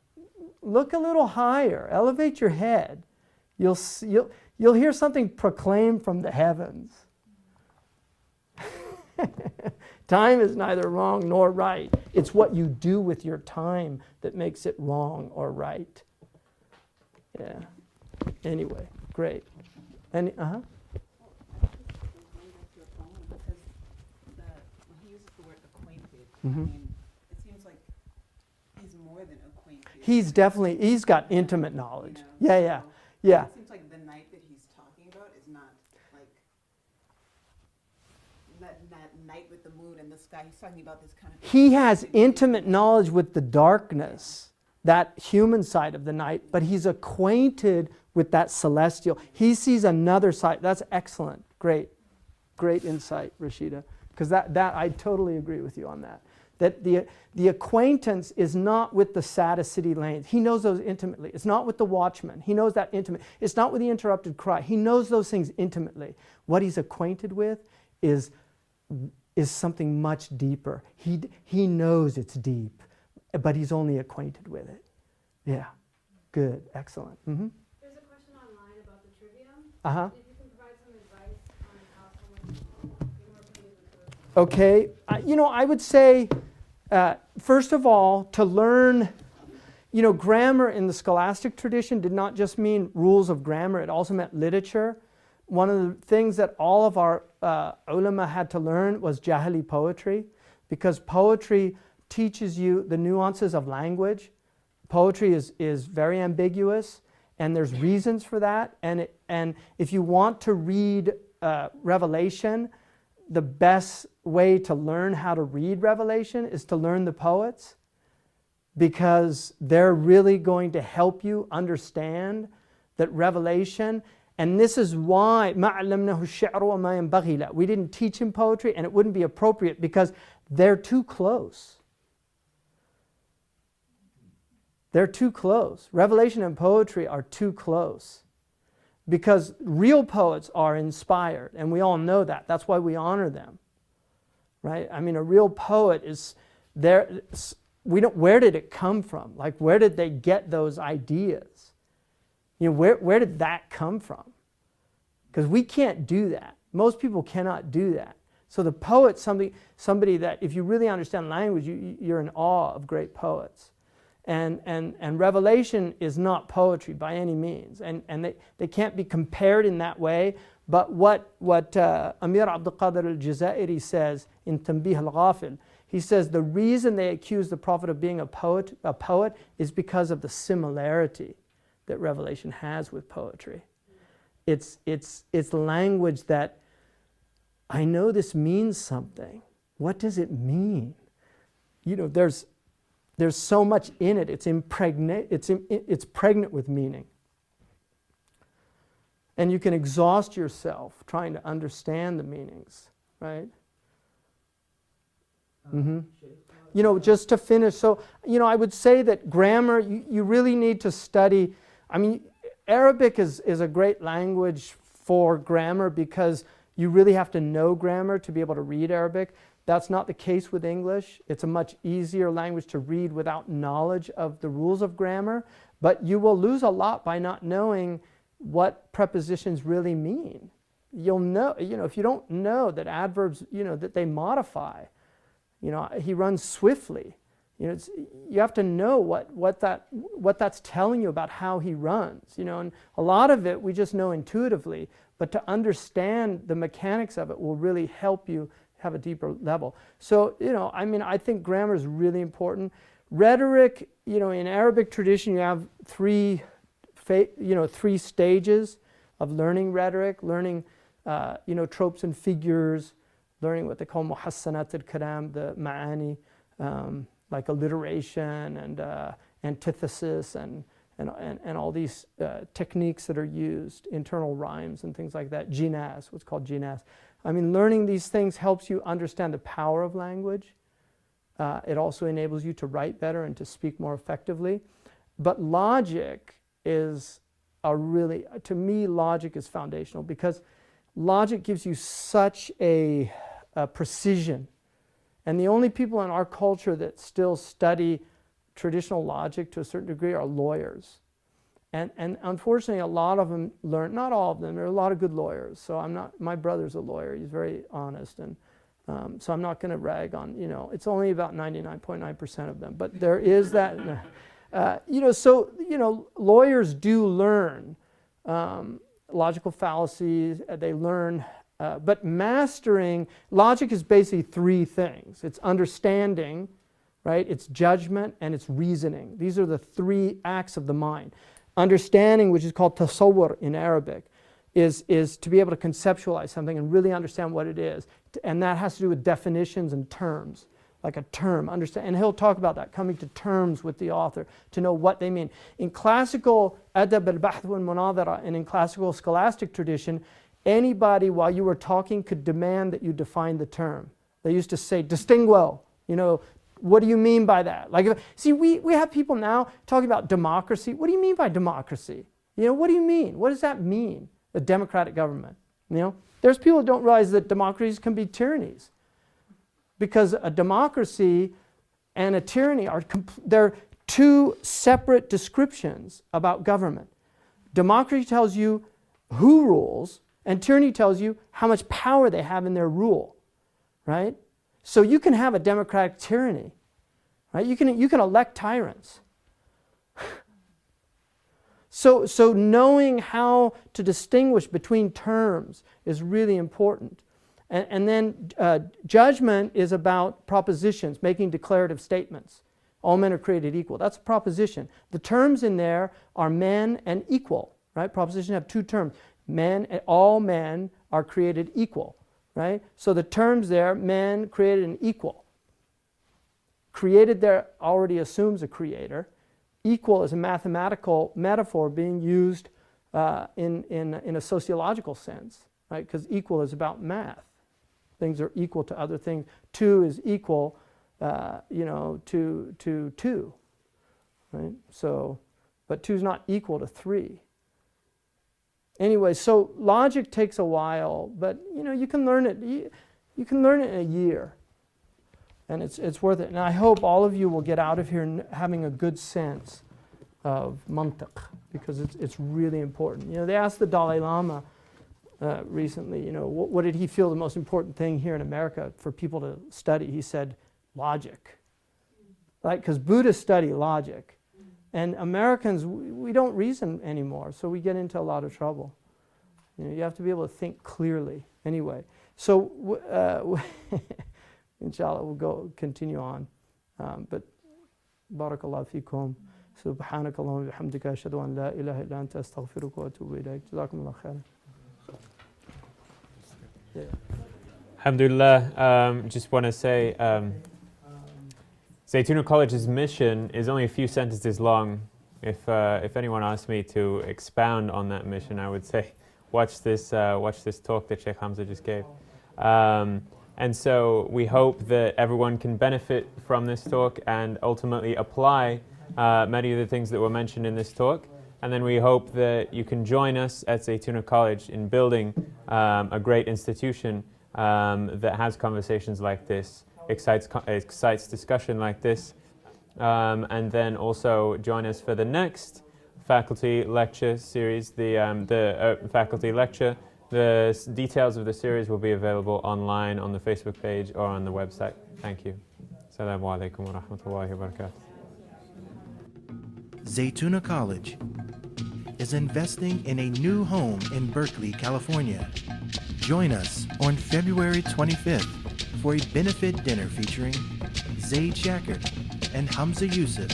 look a little higher. Elevate your head. You'll hear something proclaimed from the heavens. Time is neither wrong nor right. It's what you do with your time that makes it wrong or right. Yeah. Anyway, great. Any, Because when he uses the word acquainted, I mean, it seems like he's more than acquainted. He's got intimate knowledge. You know, Yeah. so Yeah. It seems like the night that he's talking about is not like that night with the moon and the sky. He's talking about this kind of. He has intimate knowledge with the darkness, that human side of the night, but he's acquainted with that celestial. He sees another side. That's excellent. Great insight, Rashida. Because that I totally agree with you on that. That the acquaintance is not with the saddest city lanes. He knows those intimately. It's not with the watchman. He knows that intimately. It's not with the interrupted cry. He knows those things intimately. What he's acquainted with is something much deeper. He knows it's deep, but he's only acquainted with it. Yeah. Good. Excellent. Mm-hmm. There's a question online about the trivium. Uh-huh. If you can provide some advice on how someone can be more pleased with the Okay. I would say, first of all, to learn, grammar in the scholastic tradition did not just mean rules of grammar, it also meant literature. One of the things that all of our ulama had to learn was Jahili poetry, because poetry teaches you the nuances of language. Poetry is very ambiguous, and there's reasons for that. And if you want to read Revelation, the best way to learn how to read Revelation is to learn the poets, because they're really going to help you understand that Revelation, and this is why we didn't teach him poetry, and it wouldn't be appropriate because they're too close. They're too close. Revelation and poetry are too close. Because real poets are inspired, and we all know that. That's why we honor them. Right? I mean, a real poet is there. Where did it come from? Like, where did they get those ideas? Where did that come from? Because we can't do that. Most people cannot do that. So the poet, somebody that, if you really understand language, you're in awe of great poets. And Revelation is not poetry by any means. And they can't be compared in that way. But what Amir Abdul Qadir al-Jazairi says in Tanbih al-Ghafil, he says the reason they accuse the Prophet of being a poet is because of the similarity that Revelation has with poetry. It's language that, I know this means something. What does it mean? There's so much in it. It's pregnant with meaning. And you can exhaust yourself trying to understand the meanings, right? Just to finish, so, I would say that grammar, you really need to study. I mean, Arabic is a great language for grammar because you really have to know grammar to be able to read Arabic. That's not the case with English. It's a much easier language to read without knowledge of the rules of grammar, but you will lose a lot by not knowing what prepositions really mean. You'll know, if you don't know that adverbs, that they modify. He runs swiftly. You have to know what that's telling you about how he runs. And a lot of it we just know intuitively, but to understand the mechanics of it will really help you have a deeper level. So, I think grammar is really important. Rhetoric, in Arabic tradition, you have three stages of learning rhetoric, learning, tropes and figures, learning what they call muhassanat al-kalam, the ma'ani, like alliteration and antithesis and all these techniques that are used, internal rhymes and things like that, jinas, what's called jinas. Learning these things helps you understand the power of language. It also enables you to write better and to speak more effectively. But logic is to me, logic is foundational because logic gives you such a precision. And the only people in our culture that still study traditional logic to a certain degree are lawyers. And unfortunately, a lot of them learn, not all of them, there are a lot of good lawyers. So my brother's a lawyer, he's very honest. And so I'm not going to rag on, it's only about 99.9% of them. But there is that, lawyers do learn logical fallacies, they learn, but mastering, logic is basically three things. It's understanding, right? It's judgment and it's reasoning. These are the three acts of the mind. Understanding, which is called tasawwur in Arabic, is to be able to conceptualize something and really understand what it is. And that has to do with definitions and terms, like a term. Understand, and he'll talk about that, coming to terms with the author to know what they mean. In classical adab al-bahth wal-munadhara and in classical scholastic tradition, anybody while you were talking could demand that you define the term. They used to say, distinguo, what do you mean by that? We have people now talking about democracy. What do you mean by democracy? What do you mean? What does that mean? A democratic government. There's people who don't realize that democracies can be tyrannies. Because a democracy and a tyranny they're two separate descriptions about government. Democracy tells you who rules, and tyranny tells you how much power they have in their rule, right? So you can have a democratic tyranny, right? You can elect tyrants. So knowing how to distinguish between terms is really important. And then judgment is about propositions, making declarative statements. All men are created equal. That's a proposition. The terms in there are men and equal, right? Propositions have two terms. All men are created equal. Right? So the terms there, men created and equal. Created there already assumes a creator. Equal is a mathematical metaphor being used in a sociological sense, right? Because equal is about math. Things are equal to other things. 2 is equal, to 2, right? So, but 2 is not equal to 3. Anyway, so logic takes a while, but you can learn it. You can learn it in a year, and it's worth it. And I hope all of you will get out of here having a good sense of mantiq, because it's really important. They asked the Dalai Lama recently, what did he feel the most important thing here in America for people to study? He said logic, right? Because Buddhists study logic. And Americans, we don't reason anymore, so we get into a lot of trouble. You have to be able to think clearly. Anyway, so inshallah, we'll continue on. But barakallahu fikum. سبحانك اللهم وبحمدك أشهد أن لا إله إلا أنت أستغفرك وأتوب إليك. جزاكم الله خيرا. Alhamdulillah, just want to say, Zaytuna College's mission is only a few sentences long. If anyone asked me to expound on that mission, I would say, watch this talk that Shaykh Hamza just gave. And so we hope that everyone can benefit from this talk and ultimately apply many of the things that were mentioned in this talk. And then we hope that you can join us at Zaytuna College in building a great institution that has conversations like this, excites discussion like this. And then also join us for the next faculty lecture series, the faculty lecture. The details of the series will be available online on the Facebook page or on the website. Thank you. Assalamu alaikum wa rahmatullahi wa barakatuh. Zaytuna College is investing in a new home in Berkeley, California. Join us on February 25th for a benefit dinner featuring Zaid Shaykh and Hamza Yusuf,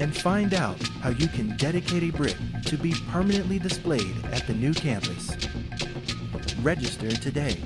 and find out how you can dedicate a brick to be permanently displayed at the new campus. Register today.